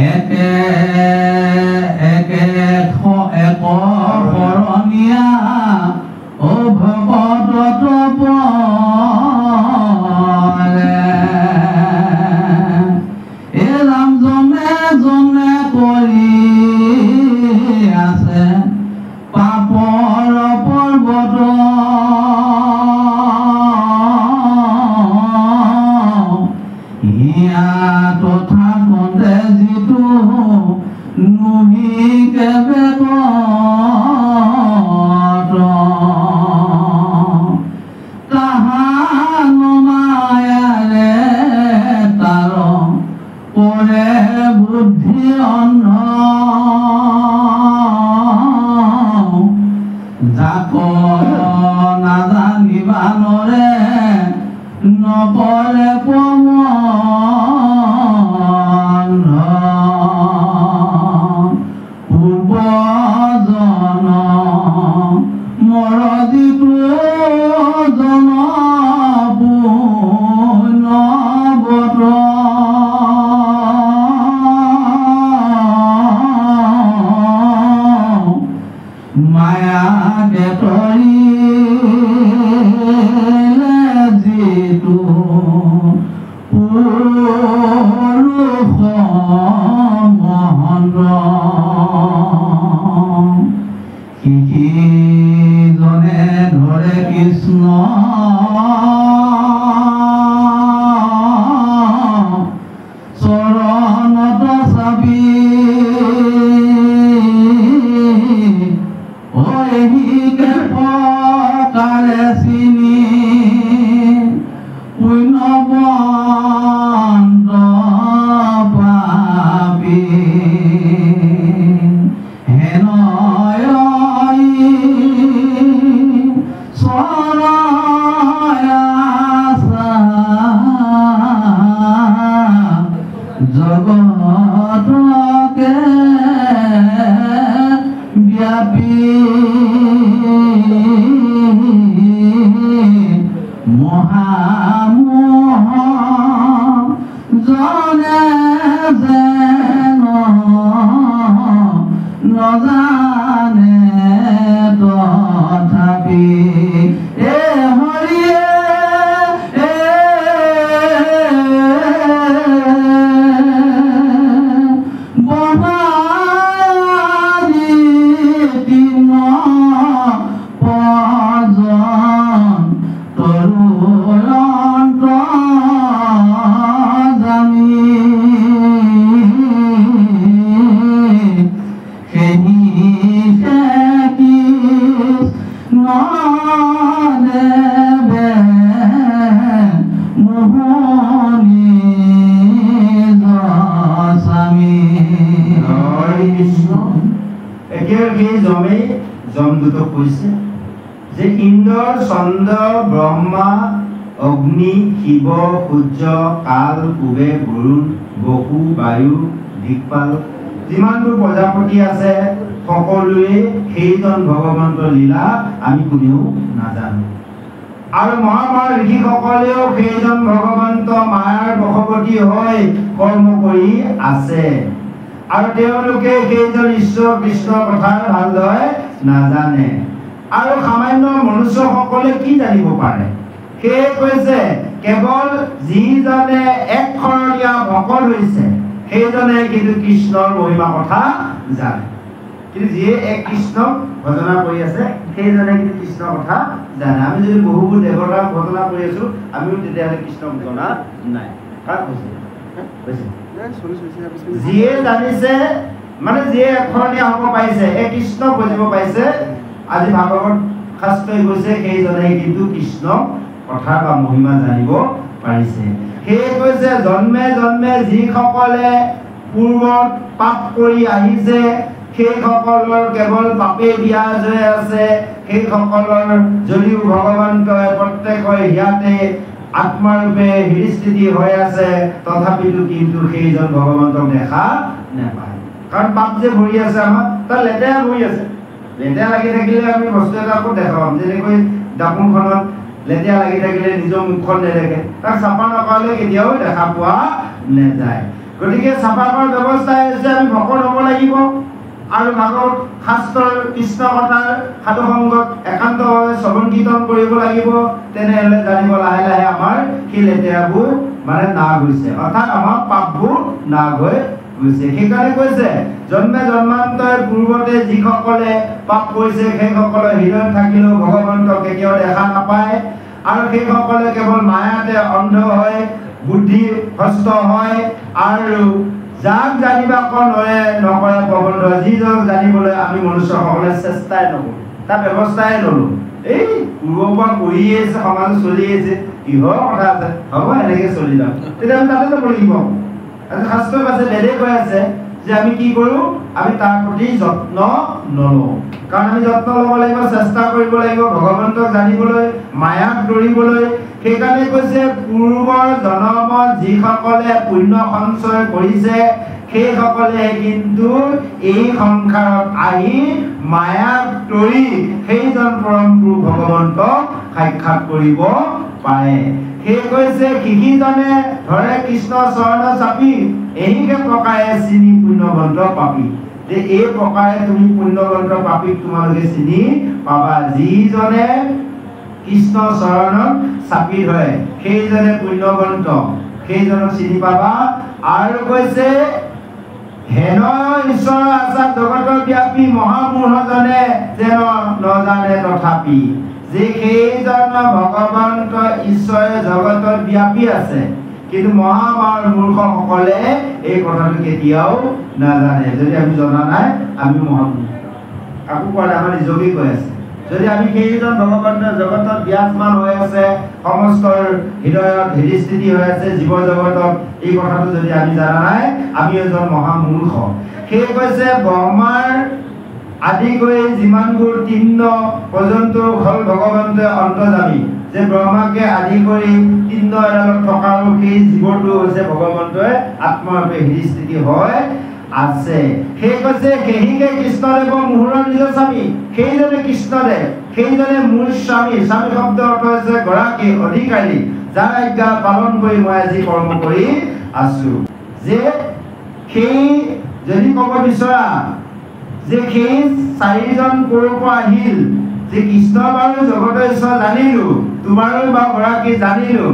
একে শৰণীয়া অ ভকত এলাম জনে জনে কৰি আছে পাপৰ পৰ্বত হিয়া তথা কন্দে যিটো নুহি কেবে তাহান মায়াৰে তাৰ পৰে বুদ্ধি অন্ধ যাক নাজানিবা নৰে নপৰে প্ৰমন্ধ পূৰ্বজন মৰজিটো জন পুনবত কেতৰি যিটো পুৰুষ মহন্ত সিজনে ধৰে কৃষ্ণ চৰণত চাবি এহিকে পকাৰে চিনি পুণ্যবন্ত পাপী হেনয় চৰয়া জগতকে ব্যাপী মহামোহ জনে যেন নজানে তথাপি হৰিয়ে জমদূতক কৈছে যে ইন্দ্ৰ চন্দ্ৰ ব্ৰহ্মা অগ্নি শিৱ সূৰ্য কাল কুবেৰ বৰুণ বসু বায়ু দিকপাল যিমানবোৰ প্ৰজাপতি আছে সকলোৱে সেইজন ভগৱন্তৰ লীলা আমি কোনেও নাজানো আৰু মহাভাৰত ঋষিসকলেও সেইজন ভগৱন্ত মায়াৰ বশৱৰ্তী হৈ কৰ্ম কৰি আছে আৰু তেওঁলোকে সেইজন ঈশ্বৰ কৃষ্ণৰ কথা ভালদৰে নাজানে আৰু সামান্য মনুষ্যসকলে কি জানিব পাৰে সেয়ে কৈছে কেৱল যিজনে একশৰণীয়া ভকত হৈছে সেইজনে কিন্তু কৃষ্ণৰ মহিমা কথা জানে কিন্তু যিয়ে এক কৃষ্ণক ভজনা কৰি আছে সেইজনে কিন্তু কৃষ্ণৰ কথা জানে আমি যদি বহুবোৰ দেৱতাক ভজনা কৰি আছো আমিও তেতিয়াহ'লে কৃষ্ণক জনা নাই কাক কৈছে যিয়ে জানিছে মানে যিয়ে একশৰণীয়া হ'ব পাৰিছে এই কৃষ্ণক বুজিব পাৰিছে আজি ভাগৱত শাস্ত্ৰই কৈছে সেইজনে কিন্তু কৃষ্ণক কথা বা মহিমা জানিব পাৰিছে সেয়ে কৈছে জন্মে জন্মে যিসকলে পূৰ্বত পাপ কৰি আহিছে সেইসকলৰ কেৱল পাপে বিয়াজ হৈ আছে সেইসকলৰ যদিও ভগৱন্তই প্ৰত্যেকৰ হিয়াতে আত্মাৰূপে হৃদস্থিতি হৈ আছে তথাপিতো কিন্তু সেইজন ভগৱন্তক দেখা নাপায় কাৰণ পাপ যে ভৰি আছে আমাৰ তাৰ লেতেৰা ভৰি আছে লেতেৰা লাগি থাকিলে আমি বস্তু এটা আকৌ দেখা পাম যেনেকৈ দাপোনখনত লেতেৰা লাগি থাকিলে নিজৰ মুখখন নেদেখে তাক চাফা নকৰালে কেতিয়াও দেখা পোৱা নাযায় গতিকে চাফা কৰাৰ ব্যৱস্থা হৈছে আমি ভকত হ'ব লাগিব আৰু ভাগৱত শাস্ত্ৰৰ কৃষ্ণ কথাৰ সাধু সংগত একান্তভাৱে শ্ৰৱণ কীৰ্তন কৰিব লাগিব তেনেহ'লে জানিব লাহে লাহে আমাৰ সেই লেতেৰাবোৰ মানে নাশ হৈছে অৰ্থাৎ আমাৰ পাপবোৰ নাশ হৈ গৈছে সেইকাৰণে কৈছে জন্মে জন্মান্তৰ পূৰ্বতে যিসকলে পাপ কৰিছে সেইসকলৰ হৃদয়ত থাকিলেও ভগৱন্তক কেতিয়াও দেখা নাপায় আৰু সেইসকলে কেৱল মায়াতে অন্ধ হয় বুদ্ধি ভ্ৰষ্ট হয় আৰু যাক জানিবা নকৰে প্ৰবন্ধ যিজনক জানিবলৈ আমি মনুষ্যসকলে চেষ্টাই নকৰোঁ তাৰ ব্যৱস্থাই নলওঁ এই পূৰ্বৰ পৰা কৰিয়ে আছে সমাজ চলি আছে কিহৰ কথা আছে হ'ব এনেকৈ চলি যাম তেতিয়া আমি তাতে যাব লাগিব শাস্ত্ৰত আছে বেদে কৈ আছে যে আমি কি কৰোঁ আমি তাৰ প্ৰতি যত্ন নলওঁ কাৰণ আমি যত্ন ল'ব লাগিব চেষ্টা কৰিব লাগিব ভগৱন্তক জানিবলৈ মায়াক দৌৰিবলৈ সেইকাৰণে কৈছে পূৰ্বৰ জন্মত যিসকলে পুণ্য সঞ্চয় কৰিছে সেইসকলে কিন্তু এই সংসাৰত আহি মায়াক দৌৰি সেইজন পৰম গুৰু ভগৱন্তক সাক্ষাৎ কৰিব পাৰে সেই কৈছে কৃষিজনে ধৰে কৃষ্ণ চৰণ চাপি এহিকে প্ৰকাৰে চিনি পুণ্যবন্ত পাপি যে এই প্ৰকাৰে তুমি পুণ্যগন্ত পাপীক তোমালোকে চিনি পাবা যিজনে কৃষ্ণ চৰণত চাপি ধৰে সেইজনে পুণ্যগন্ত সেইজনক চিনি পাবা আৰু কৈছে হেন ঈশ্বৰ আছা জগতৰ ব্যাপী মহামূঢ়জনে যেন নজানে তথাপি যে সেইজন ভগৱন্ত ঈশ্বৰে জগতত ব্যাপী আছে কিন্তু মহামাৰ মূৰ্খসকলে এই কথাটো কেতিয়াও নাজানে যদি আমি জনা নাই আমি মহামূৰ্খ কাকো কোৱা আমাৰ নিজকে কৈ আছে যদি আমি সেইজন ভগৱন্ত জগতত বিৰাজমান হৈ আছে সমস্তৰ হৃদয়ত হৃদয়স্থিতি হৈ আছে জীৱ জগতত এই কথাটো যদি আমি জানা নাই আমি এজন মহামূৰ্খ সেই কৈছে ব্ৰহ্মাৰ আদি কৰি যিমানবোৰ তিন্ন পৰ্যন্ত হ'ল ভগৱন্তই অন্তৰ্যামী যে ব্ৰহ্মাকে আদি কৰি তিন্ন এডালত থকাৰো সেই জীৱটো হৈছে ভগৱন্তই আত্মৰূপে হৃদয়স্থিতি হয় আছে সেই কৈছে সেইকে কৃষ্ণদেৱ মুহুৰৰ নিজৰ স্বামী সেইজনে কৃষ্ণদেৱ সেইজনে মূল স্বামী স্বামী শব্দ অৰ্থ হৈছে গৰাকী অধিকাৰী যাৰ আজ্ঞা পালন কৰি মই আজি কৰ্ম কৰি আছো যে সেই যদি ক'ব বিচৰা যে সেই চাৰিজন ক'ৰ পৰা আহিল যে কৃষ্ণ বাৰু জগতৰ ঈশ্বৰ জানিলো তোমাৰো বা গৰাকী জানিলো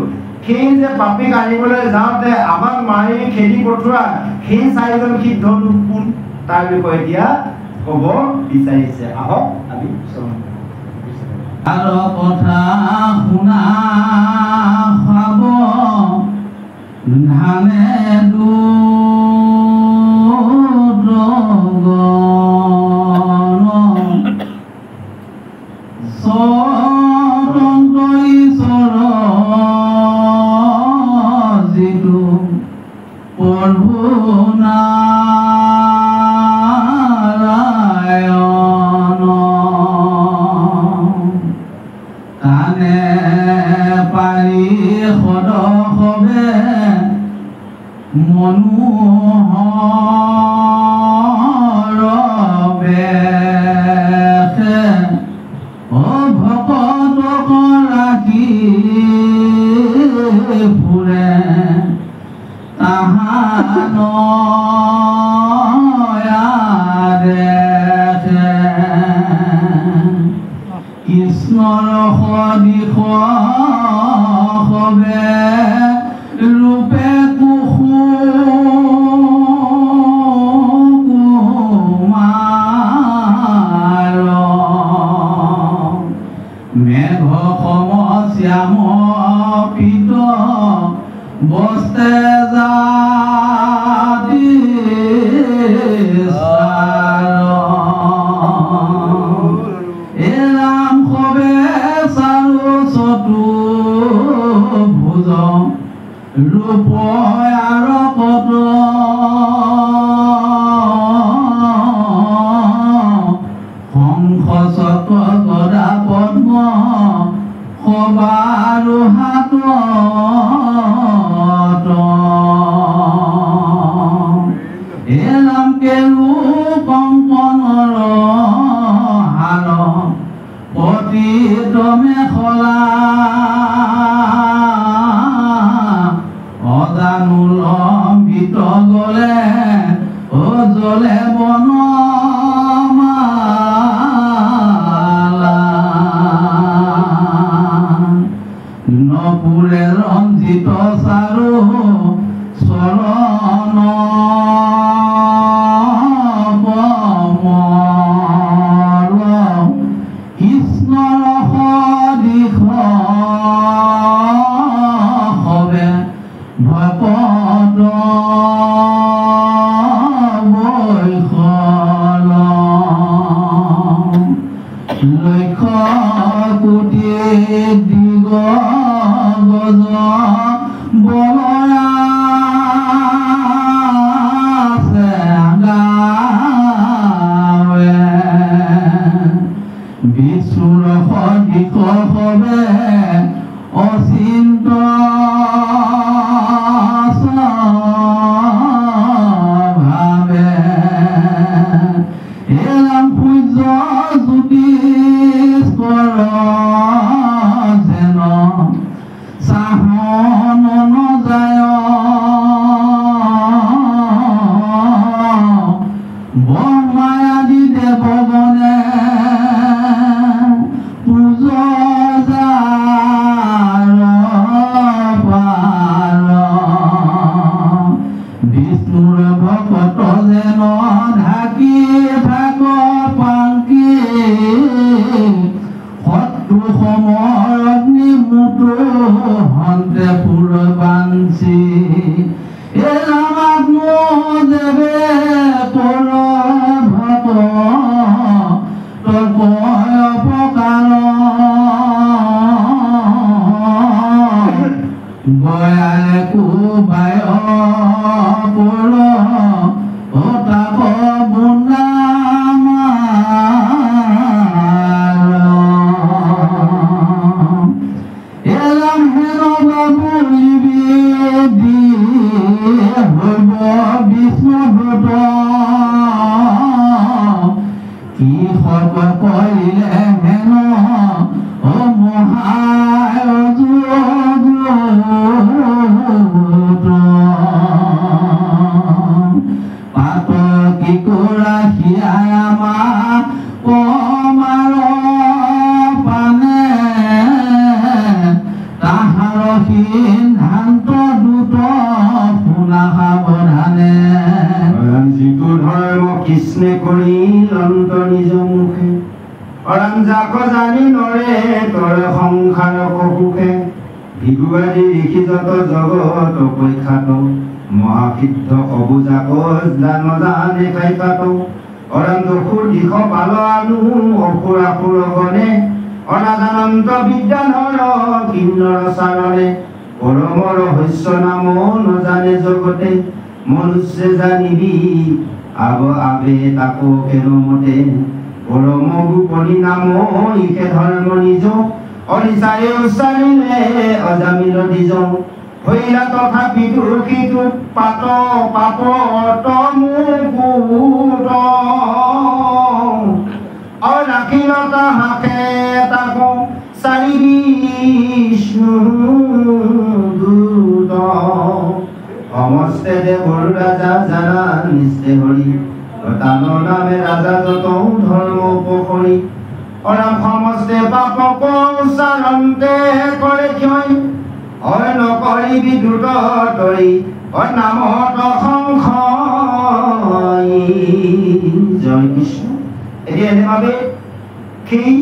সেই যে পাপীক আনিবলৈ যাওঁতে আমাক মাৰি খেদি পঠোৱা সেই চাৰিজন সিদ্ধটো কোন তাৰ বিষয়ে এতিয়া ক'ব বিচাৰিছে আহক আমি আৰু কথা শুনা খাব ধানে সময় অগ্নি মুটো হন্তে পুর বাঞ্চি এলামাত দেবে তোর ভত তোর অপকার বয়ালে কুবায় পুর ওটাক বুনা এলাম হেন বাবু লিবি হইব বিষ্ণুভূত কি সর্ব কইলে হেন ও মহায় পাত কি কৰা হিয়াই আমাৰ কমাৰ পানে তাহাৰ সিদ্ধান্ত দ্ৰুত শুনা সাৱধানে যিটো ধৰ্ম কৃষ্ণে কৰি লন্ত নিজ মুখে অৰঞ্জাক জানি নৰে তৰে সংসাৰ সুখে ভিগুৱাৰী ঋষি যত জগত পৰীক্ষাত মহাসিদ্ধ অবুজাক জানে খাইকাত অৰঞ্জসুৰ দিশ পাল আনু অসুৰ আসুৰ গণে অনাজানন্ত বিদ্যাধৰ কিন্নৰ চাৰণে পৰমৰ শস্য নাম নজানে জগতে মনুষ্যে জানিবি আব আবে তাকো কেনমতে পৰম গোপনী নাম ইকে ধৰ্ম নিজ অনিচাৰে উচ্চাৰিলে অজামিল নিজ হইলা তথাপি তুলসীটো পাত পাপ মুকুট অৰাখিল তাহাকে তাকো চাৰি বিষ্ণু দূত সমস্তে দেৱৰ ৰাজা জানা নিশ্চে হৰি তানৰ নামে ৰাজা যত ধৰ্ম উপকৰি অৰাম সমস্তে পাপক উচ্চাৰণতে কৰে ক্ষয় অয় নকৰিবি দ্ৰুত তৰি অয় নামত সংশয় জয় কৃষ্ণ এতিয়া এনেভাৱে সেই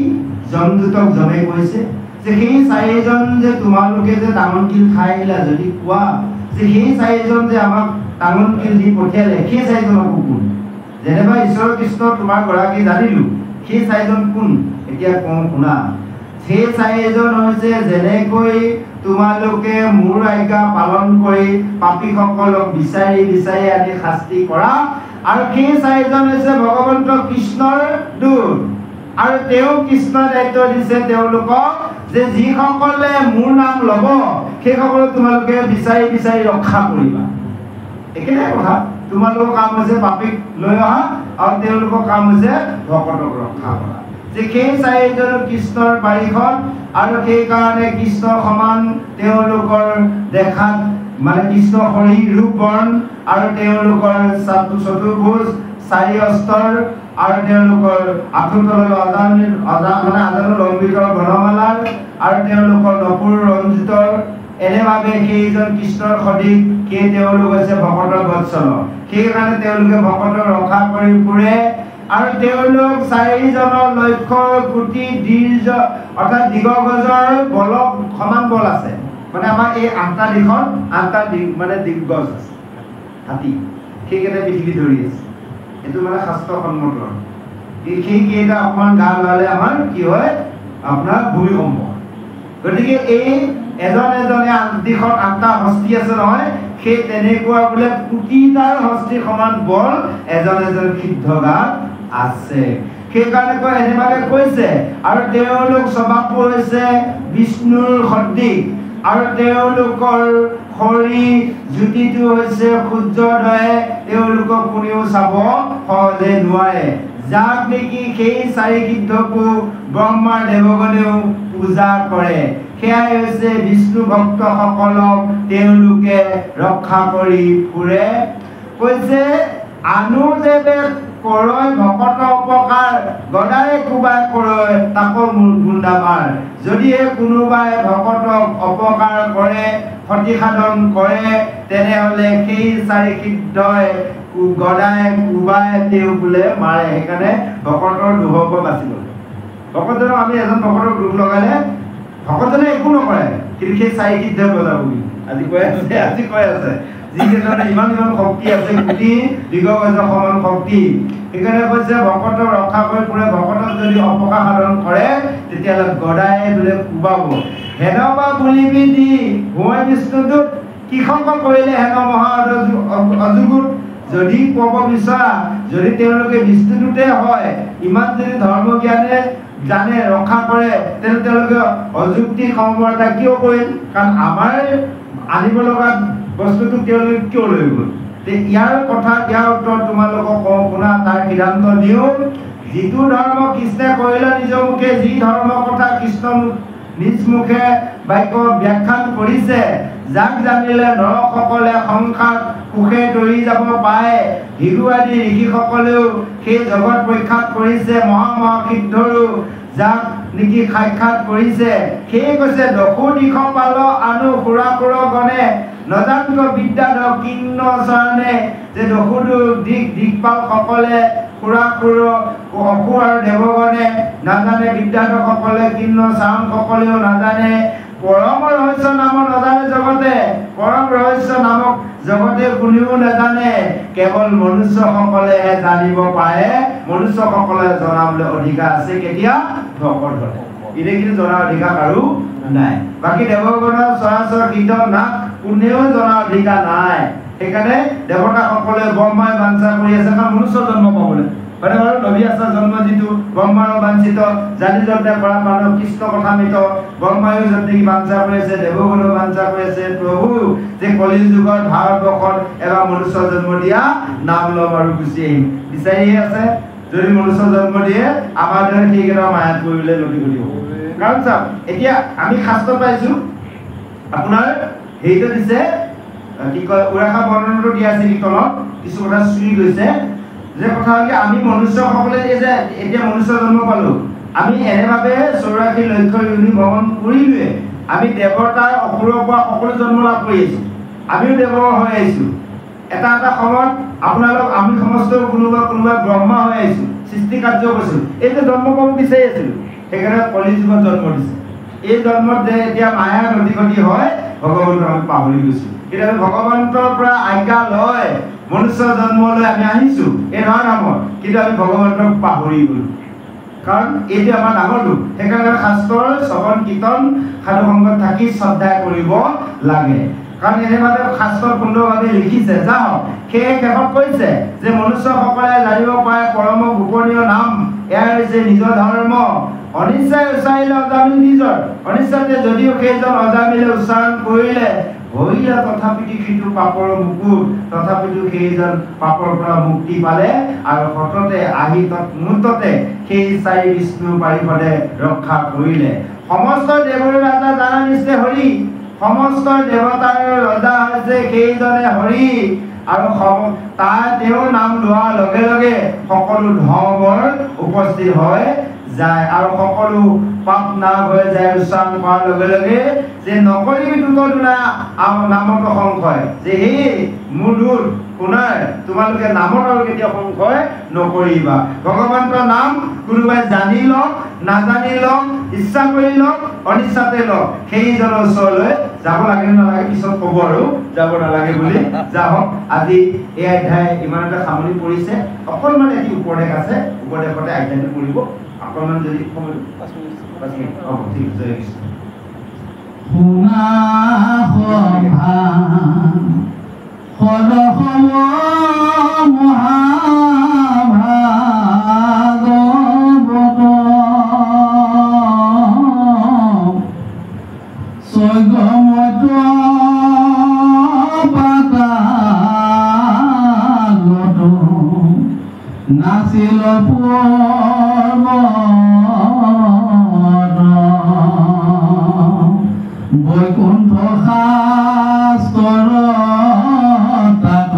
যমদূতক যমে কৈছে যে সেই চাৰিজন যে তোমালোকে যে তামোলকিল খাই আহিলা যদি কোৱা যে সেই চাৰিজন যে আমাক তামোলকিল দি পঠিয়ালে সেই চাৰিজনক কোন যেনেবা ঈশ্বৰ কৃষ্ণ তোমাৰ গৰাকী জানিলো সেই চাৰিজন কোন এতিয়া কওঁ শুনা সেই চাৰিজন হৈছে যেনেকৈ তোমালোকে মোৰ আজ্ঞা পালন কৰি পাপীসকলক বিচাৰি বিচাৰি আনি শাস্তি কৰা আৰু সেই চাৰিজন হৈছে ভগৱন্ত কৃষ্ণৰ দূত আৰু তেওঁ কৃষ্ণৰ দায়িত্ব দিছে তেওঁলোকক যে যিসকলে মোৰ নাম ল'ব সেইসকলক তোমালোকে বিচাৰি বিচাৰি ৰক্ষা কৰিবা একেটাই কথা তোমালোকৰ কাম হৈছে পাপীক লৈ অহা আৰু তেওঁলোকৰ কাম হৈছে ভকতক ৰক্ষা কৰা যে সেই চাৰিজন কৃষ্ণৰ বাৰীখন আৰু সেইকাৰণে কৃষ্ণৰ সমান তেওঁলোকৰ দেখাত মানে কৃষ্ণ শৰীৰ ৰূপ বৰ্ণ আৰু তেওঁলোকৰ চতুৰ্ভুজ চাৰি অস্তৰ আৰু তেওঁলোকৰ আঁঠুতলৰ আজানুল অম্বিকৰ বনমালাৰ আৰু তেওঁলোকৰ নপুৰ ৰঞ্জিতৰ এনেভাৱে সেইজন কৃষ্ণৰ সদৃশ সেই তেওঁলোক হৈছে ভকতৰ বৎসল সেইকাৰণে তেওঁলোকে ভকতক ৰক্ষা কৰি ফুৰে আৰু তেওঁলোক চাৰিজনৰ লক্ষ্য কোটি দীৰ্ঘ অৰ্থাৎ দীৰ্ঘগজৰ বলক সমান বল আছে মানে আমাৰ এই আঠটা দিশত আঠটা মানে দিগ্গজ আছে হাতী সেইকেইটা পৃথিৱী ধৰি আছে এইটো মানে শাস্ত্ৰসন্মত সেইকেইটা অকণমান গা লালে আমাৰ কি হয় আপোনাৰ ভূমিকম্প গতিকে এই এজনে আঠ দিশত আঠটা হস্তি আছে নহয় সেই তেনেকুৱা বোলে কোটিটাৰ হস্তি সমান বল এজন সিদ্ধ গাত আছে সেইকাৰণে কয় এনেভাৱে কৈছে আৰু তেওঁলোক স্বভাৱ হৈছে বিষ্ণুৰ সদৃশ আৰু তেওঁলোকৰ শৰীৰ জ্যোতিটো হৈছে সূৰ্যৰ দৰে তেওঁলোকক কোনেও চাব সহজে নোৱাৰে যাক নেকি সেই চাৰি সিদ্ধকো ব্ৰহ্মাৰ দেৱগণেও পূজা কৰে সেয়াই হৈছে বিষ্ণু ভক্তসকলক তেওঁলোকে ৰক্ষা কৰি ফুৰে কৈছে আনু দেৱে কৰয় ভকত উপকাৰ গদাৰে কোবাই কৰয় তাকো গুণ্ডামাৰ যদিহে কোনোবাই ভকতক অপকাৰ কৰে ক্ষতি সাধন কৰে তেনেহ'লে সেই চাৰি সিদ্ধই গদাই কোবাই তেওঁ বোলে মাৰে সেইকাৰণে ভকতৰ দুখৰ পৰা বাচিব ভকতজনক আমি এজন ভকতক দুখ লগালে ভকতজনে একো নকৰে, কিন্তু সেই চাৰি সিদ্ধ বজাব আজি কৈ আছে যিকেইজনে ইমান শক্তি আছে, কোটি দিগগজৰ সমান শক্তি, সেইকাৰণে কৈছে ভকতক ৰক্ষা কৰি ফুৰে, ভকতক যদি অপকাৰ সাধন কৰে তেতিয়াহ'লে গদাই বোলে কোবাব। হেনবা বুলিবি দি ভুঁই বিষ্ণুদূত কৃষক কৰিলে হেন মহা অযুগুত। যদি ক'ব বিচৰা, যদি তেওঁলোকে বিষ্ণুদূতে হয়, ইমান যদি ধৰ্মজ্ঞানে জানে ৰক্ষা কৰে, তেন্তে তেওঁলোকে অযুক্তি সমৰ্থা কিয় কৰিল? কাৰণ আমাৰ আনিব লগা বস্তুটো তেওঁলোকে কিয় লৈ গ'ল? ইয়াৰ কথা, ইয়াৰ উত্তৰ তোমালোকক কওঁ, শুনা, তাৰ সিদ্ধান্ত দিওঁ। যিটো ধৰ্ম কৃষ্ণে কৰিলে নিজৰ মুখে, যি ধৰ্মৰ কথা কৃষ্ণ নিজ মুখে বাক্য ব্যাখ্যান কৰিছে, যাক জানিলে নৰসকলে সংসাৰ সুখে দৌৰি যাব পাৰে। হিৰু আদি ঋষিসকলেও সেই জগত প্ৰখ্যাত কৰিছে, মহামহাসিদ্ধৰো যাক নেকি সাক্ষাৎ কৰিছে। সেয়ে কৈছে দশো দিশ পাল আনু সুৰাসুৰ গণে, নজান্ত বিদ্যাধৰ কীৰ্ণ চৰণে। যে দশোটো দিকপাল সকলে, সুৰাসুৰ অসুৰ আৰু দেৱগণে নাজানে, বিদ্যাধৰ সকলে, কীৰ্ণ চাৰণ সকলেও নাজানে। পৰম ৰহস্য নাম নাজানে জগতে, পৰম ৰহস্য নামক জগতে কোনেও নাজানে, কেৱল মনুষ্যসকলেহে জানিব পাৰে। মনুষ্যসকলে জনাবলৈ অধিকাৰ আছে কেতিয়া? ভকত হ'লে। এতিয়া কিন্তু জনাৰ অধিকাৰ কাৰো নাই। বাকী দেৱগণৰ চৰাচৰ কীৰ্তন নাম কোনেও জনাৰ অধিকাৰ নাই। সেইকাৰণে দেৱতাসকলে ব্ৰহ্মাই বাঞ্ছা কৰি আছে কাৰণ মনুষ্য জন্ম পাবলৈ। হয়নে বাৰু? নবী আচাৰ জন্ম যিটো ব্ৰহ্মাৰ বাঞ্ছিত, জাতি যজ্ঞ কৰা মানৱ কৃষ্ণ কথামিত, ব্ৰহ্মায়ো যজ্ঞ বাঞ্ছা কৰি আছে, দেৱগণেও বাঞ্ছা কৰি আছে, প্ৰভু যে কলি যুগত ভাৰতবৰ্ষত এবাৰ মনুষ্য জন্ম দিয়া, নাম ল'ম আৰু গুচি আহিম। বিচাৰিয়ে আছে, যদি মনুষ্য জন্ম দিয়ে আমাৰ দৰে সেইকেইটা মায়াত কৰিবলৈ নদী ঘটিব। কাৰণ চাওক, এতিয়া আমি শাস্ত্ৰ পাইছোঁ, আপোনাৰ হেৰিটো দিছে, কি কয়, উৰাষা বৰ্ণনটো দিয়া আছে কীৰ্তনত, কিছু কথা চুই গৈছে। যে কথা হ'ল কি, আমি মনুষ্যসকলে যে এতিয়া মনুষ্য জন্ম পালোঁ, আমি এনেভাৱে 84 লক্ষ যোনি ভ্ৰমণ কৰিলোৱে, আমি দেৱতাৰ অসুৰৰ পৰা সকলো জন্ম লাভ কৰি আহিছোঁ, আমিও দেৱ হৈ আহিছোঁ। এটা এটা সময়ত আপোনালোক আমি সমস্ত কোনোবা ব্ৰহ্মা হৈ আহিছোঁ, সৃষ্টি কাৰ্য কৰিছোঁ। এই যে জন্ম পাব বিচাৰি আছিলোঁ, সেইকাৰণে কলি যুগত জন্ম দিছে। এই জন্মত যে এতিয়া মায়াৰ নদী হয়, ভগৱন্তৰ আমি পাহৰি গৈছোঁ। কিন্তু আমি ভগৱন্তৰ পৰা আজ্ঞা লয় মনুষ্য জন্মলৈ আমি আহিছোঁ এই ধৰণৰ নামত, কিন্তু আমি ভগৱন্তক পাহৰি গ'লোঁ। কাৰণ এইটো আমাৰ ডাঙৰ দুখ। সেইকাৰণে শাস্ত্ৰৰ শ্ৰৱণ কীৰ্তন সাধু সংগত থাকি শ্ৰদ্ধা কৰিব লাগে। কাৰণ এনেভাৱে শাস্ত্ৰত সুন্দৰভাৱে লিখিছে। যাওক, সেয়ে শেষত কৈছে যে মনুষ্যসকলে জানিব পাৰে পৰম গোপনীয় নাম, এয়াই হৈছে নিজৰ ধৰ্ম। অনিচ্ছাই উচ্চাৰিলে অজামিল নিজৰ, অনিচ্ছাতে যদিও সেইজন অজামিলে উচ্চাৰণ কৰিলে, হৰিলে তথাপিতো সেইটো পাপৰ মুকুট, তথাপিতো সেইজন পাপৰ পৰা মুক্তি পালে আৰু সততে আহি মুহূৰ্ততে সেই চাৰি বিষ্ণু পাৰিষদে ৰক্ষা কৰিলে। সমস্ত দেৱৰ ৰাজা জানা নিশ্চয় হৰি, সমস্ত দেৱতাৰ ৰজা হৈছে সেইজনে হৰি। আৰু তেওঁৰ নাম লোৱাৰ লগে লগে সকলো ধৰ্মৰ উপস্থিত হৈ যায় আৰু সকলো পাপ নাশ হৈ যায়। উচ্চাৰণ কৰাৰ লগে লগে যে নকৰিবি দুটৰ দুনা নামত সংশয়, যে সেই মোৰ দূৰ শুনাৰ তোমালোকে নামত আৰু কেতিয়া সংশয় নকৰিবা। ভগৱন্তৰ নাম কোনোবাই জানি লওক, নাজানি লওক, ইচ্ছা কৰি লওক, অনিচ্ছাতে লওক, সেইজনৰ ওচৰলৈ যাব লাগে নালাগে পিছত ক'ব আৰু যাব নালাগে বুলি। যাওক, আজি এই অধ্যায় ইমানতে সামৰি পৰিছে। অকণমান এটি উপদেশ আছে, উপদেশতে অধ্যায়টো পৰিব। অকণমান যদি সময় 5 মিনিট হ'ব, ঠিক আছে। শুনা সভা সদসম মহাভাগৱত স্বৰ্গমত পাতালত নাছিল বৈকুণ্ঠ শাস্ত্ৰৰ তাত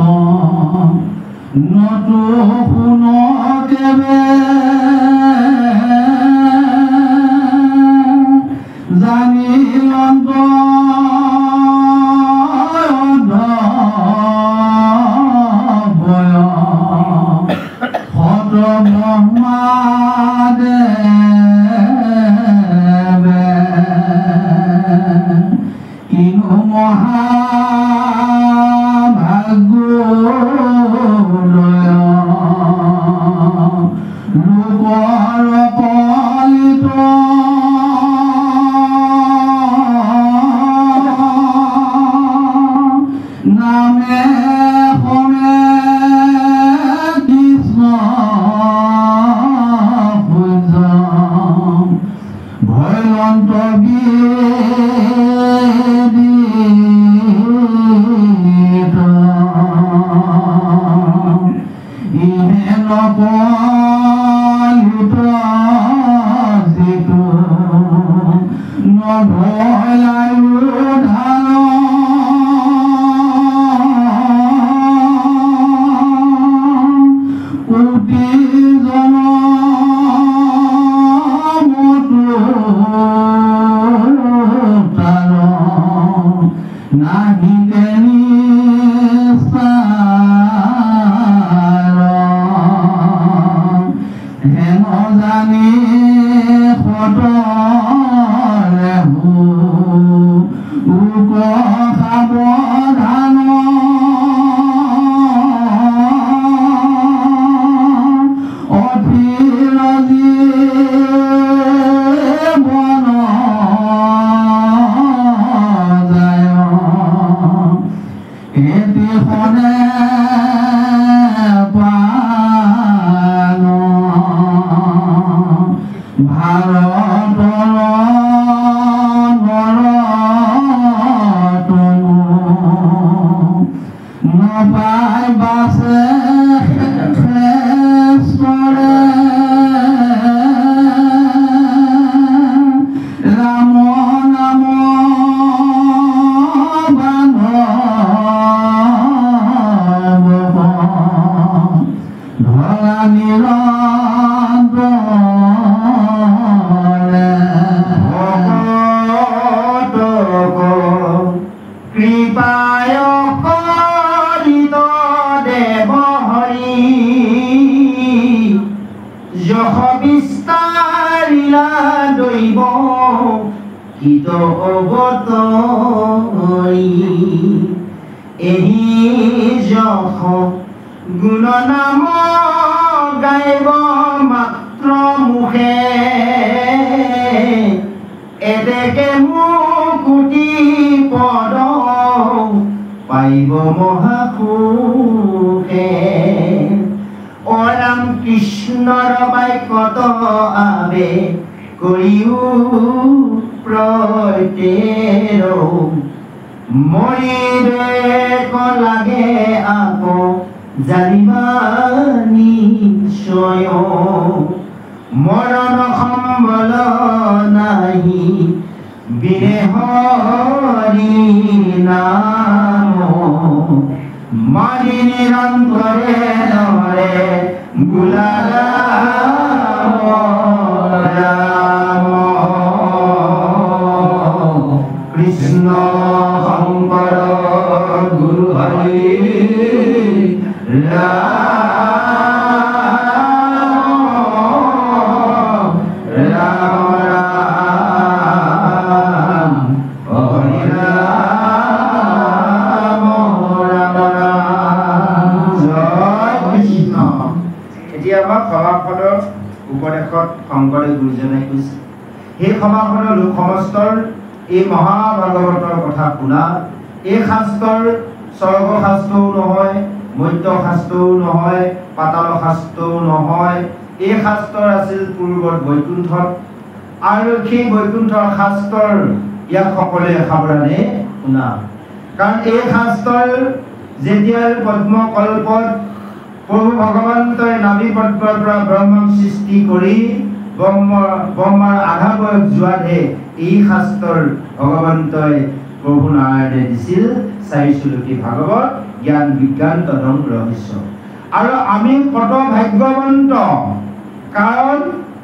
নতু শুন কেবে জানিল সত ব্ৰহ্মাদে ভয়ন্ত বিদিত ইহে নকলিত যিটো নভয়ায়ু ধান কোটি জনমতাৰ নাহিলে নিস্তাৰ হেন জানি সতৰে লোক সাৱধান নপাই বাসে শ্ৰেষ্ঠৰে ৰাম নাম বান্ধৱ ধৰা নিৰন্তৰে ভকতক কৃপায় কৰিত দেৱ হৰি যশ বিস্তাৰিলা দৈৱ হিত অৱতৰি এহি যশ গুণ নাম গাইব মাত্ৰ মুখে এতেকে মুকুতি পদ পাইব মহাসুখে অ ৰাম কৃষ্ণৰ বাক্যত আবে কৰিও প্ৰত্যেৰ মৰিৰে লাগে আকৌ জানিবা নিশ্চয় মৰণ সম্বল নাহি বিনে হৰি নাম মাৰি নিৰন্তৰে নৰে গুলালা ৰাম কৃষ্ণ শংকৰ গুৰু হৰি উপদেশত শংকৰে গুৰুজনাই কৈছে সেই সমাজৰ লোক সমস্তৰ এই মহাভাগৱতৰ কথা শুনা এই শাস্ত্ৰৰ স্বৰ্গ শাস্ত্ৰও নহয় মধ্য শাস্ত্ৰও নহয় পাতাল শাস্ত্ৰও নহয় এই শাস্ত্ৰৰ আছিল পূৰ্বত বৈকুণ্ঠত আৰু সেই বৈকুণ্ঠৰ শাস্ত্ৰৰ ইয়াক সকলোৱে সাৱধানে শুনা কাৰণ এই শাস্ত্ৰৰ যেতিয়া পদ্মকল্পত প্ৰভু ভগৱন্তই নাভি পদ্মৰ পৰা ব্ৰহ্মক সৃষ্টি কৰি ব্ৰহ্মাৰ আধা বয়স যোৱাতহে এই শাস্ত্ৰৰ ভগৱন্তই প্ৰভু নাৰায়ণে দিছিল ৪চুলুকি ভাগৱত জ্ঞান বিজ্ঞান তদং ৰহস্য আৰু আমি কত ভাগ্যৱন্ত কাৰণ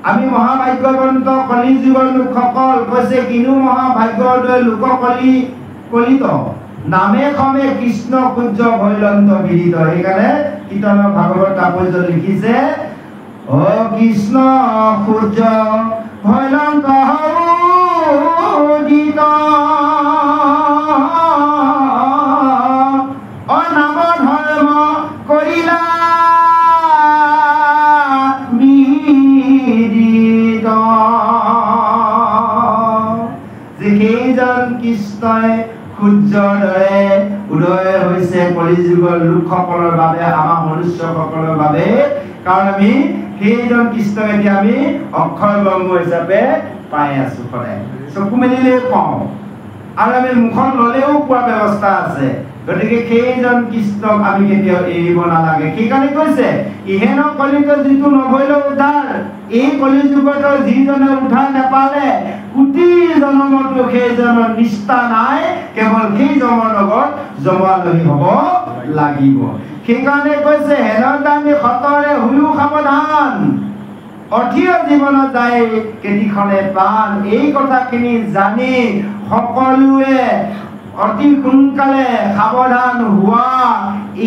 আমি মহাভাগ্যৱন্ত কলি যুগৰ লোকসকল কৈছে কিনো মহাভাগ্যদয় লোক কলিত নামে খমে কৃষ্ণ সূৰ্য ভৈলন্ত বিদিত সেইকাৰণে কীৰ্তনৰ ভাগৱত তাৎপৰ্য লিখিছে ও কৃষ্ণ সূৰ্য ভৈলন্ত উদিত অ নাম ধৰ্ম কৰিলা বিদিত যিকেইজন কৃষ্ণই সূৰ্যৰ দৰে উদয় হৈছে কলিযুগৰ লোকসকলৰ বাবে আমাৰ মনুষ্যসকলৰ বাবে কাৰণ আমি সেইজন কৃষ্ণক এতিয়া আমি অক্ষৰ ব্ৰহ্ম হিচাপে পাই আছো সদায় চকু মেলিলে পাওঁ আৰু আমি মুখত ল'লেও পোৱা ব্যৱস্থা আছে গতিকে সেইজন কৃষ্ণক আমি কেতিয়াও এৰিব নালাগে সেইকাৰণে কৈছে ইহেন কলিত যিটো নভৈল উদ্ধাৰ এই কলি যুগত যিজনে উদ্ধাৰ নাপালে কোটি জনমতো সেইজনৰ নিষ্ঠা নাই কেৱল সেই জমৰ লগত জমালহী হ'ব লাগিব সেইকাৰণে কৈছে হেনতে আমি সতৰে হুয়ো সাৱধান অৰ্থীয় জীৱনত যায় কেতিখনে প্ৰাণ এই কথাখিনি জানি সকলোৱে অতি সোনকালে সাৱধান হোৱা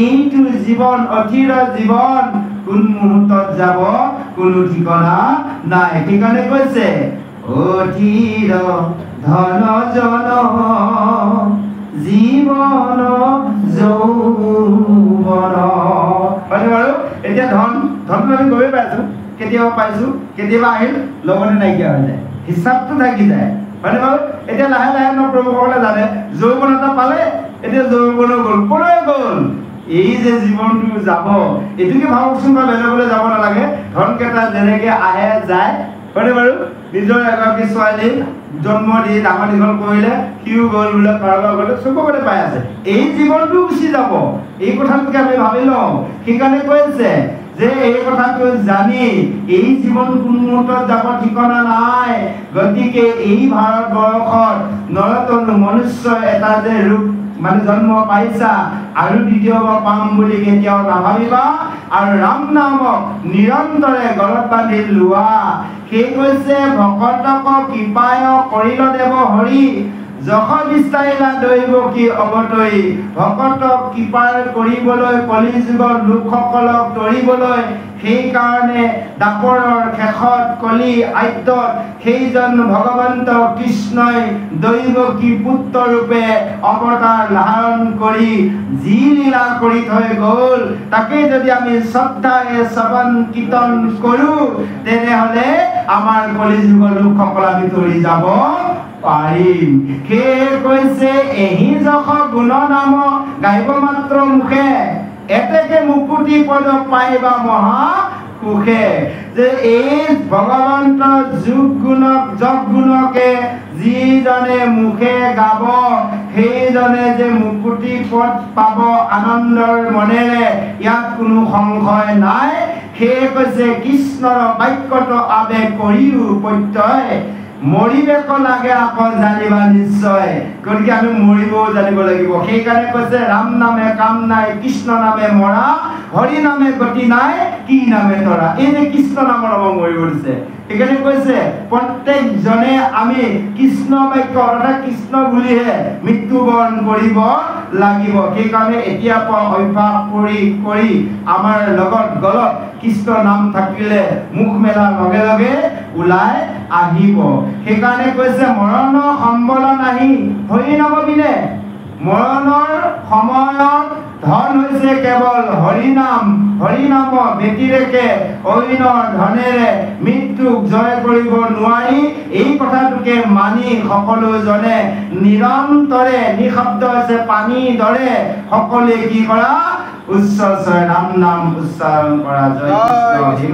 এইটো জীৱন অথিৰ জীৱন কোন মুহূৰ্তত যাব কোনো ঠিকনা নাই সেইকাৰণে কৈছে অথিৰ ধন জন জীৱন যৌৱন হয়নে বাৰু এতিয়া ধনটো আমি গৈ পাইছো কেতিয়াবা পাইছো কেতিয়াবা আহিল লগতে নাইকিয়া হৈ যায় হিচাপটো থাকি যায় হয়নে বাৰু এতিয়া লাহে লাহে প্ৰভুসকলে জানে যৌৱন এটা পালে এতিয়া যৌৱন গ'ল ক'লৈ গ'ল এই যে জীৱনটো যাব এইটোকে ভাবকচোন বা বেলেগলৈ যাব নালাগে ধনকেইটা যেনেকে আহে যায় হয়নে বাৰু নিজৰ এগৰাকী ছোৱালী জন্ম দি ডাঙৰ দীঘল কৰিলে সিও গ'ল বোলে কাৰোবাৰ গ'লে চবতে পাই আছে এই জীৱনটো গুচি যাব এই কথাটোকে আমি ভাবি লওঁ সেইকাৰণে কৈছে যে এই কথাটো জানি এই জীৱন কোন মুহূৰ্তত যাব ঠিকনা নাই গতিকে এই ভাৰতবৰ্ষত নৰতনু মনুষ্য এটা যে ৰূপ মানে জন্ম পাইছা আৰু দ্বিতীয়বাৰ পাম বুলি কেতিয়াও নাভাবিবা আৰু ৰাম নামক নিৰন্তৰে গলত বান্ধি লোৱা সেই কৈছে ভকতক কৃপায় কৰিল দেৱ হৰি যশ বিস্তাৰিলা দৈব কি অৱতৰি ভকতক কৃপাৰ কৰিবলৈ কলি যুগৰ লোকসকলক তৰিবলৈ সেইকাৰণে দাপৰৰ শেষত কলি আদ্যত সেইজন ভগৱন্ত কৃষ্ণই দৈৱকী পুত্ৰ ৰূপে অৱতাৰ ধাৰণ কৰি যি লীলা কৰি থৈ গ'ল তাকে যদি আমি শ্ৰদ্ধাৰে শ্ৰৱণ কীৰ্তন কৰোঁ তেনেহ'লে আমাৰ কলি যুগৰ লোকসকল আমি তৰি যাব পাৰিম সেয়ে কৈছে এহি যশ গুণ নাম গাইব মাত্ৰ মুখে এতেকে মুকুতি পদ পাইবা মহা সুখে যে এই ভগৱন্ত যগ গুণকে যিজনে মুখে গাব সেইজনে যে মুকুতি পদ পাব আনন্দৰ মনেৰে ইয়াত কোনো সংশয় নাই সেয়ে কৈছে কৃষ্ণৰ বাক্যত আবেগ কৰিও প্ৰত্যয় মৰিবেক লাগে আকৌ জানিবা নিশ্চয় গতিকে আমি মৰিবও জানিব লাগিব সেইকাৰণে কৈছে ৰাম নামে কাম নাই কৃষ্ণ নামে মৰা হৰি নামে গতি নাই কি নামে তৰা এই যে কৃষ্ণ নামৰ নাম মৰিব দিছে সেইকাৰণে কৈছে প্ৰত্যেকজনে আমি কৃষ্ণ বাক্য অৰ্থাৎ কৃষ্ণ বুলিহে মৃত্যুবৰণ কৰিব লাগিব সেইকাৰণে এতিয়াৰ পৰা অভ্যাস কৰি আমাৰ লগত গলত কৃষ্ণ নাম থাকিলে মুখ মেলাৰ লগে লগে ওলাই আহিব সেইকাৰণে কৈছে মৰণ সম্বল নাহি হৰি নববিনে মৰণৰ সময়ত ধন হৈছে কেৱল হৰি নাম ব্যতিৰেকে অইনৰ ধনেৰে মৃত্যুক জয় কৰিব নোৱাৰি এই কথাটোকে মানি সকলোজনে নিৰন্তৰে নিশব্দ হৈছে পানী দৰে সকলোৱে কি কৰা উচ্চ ৰাম নাম উচ্চাৰণ কৰা জয় কৃষ্ণ।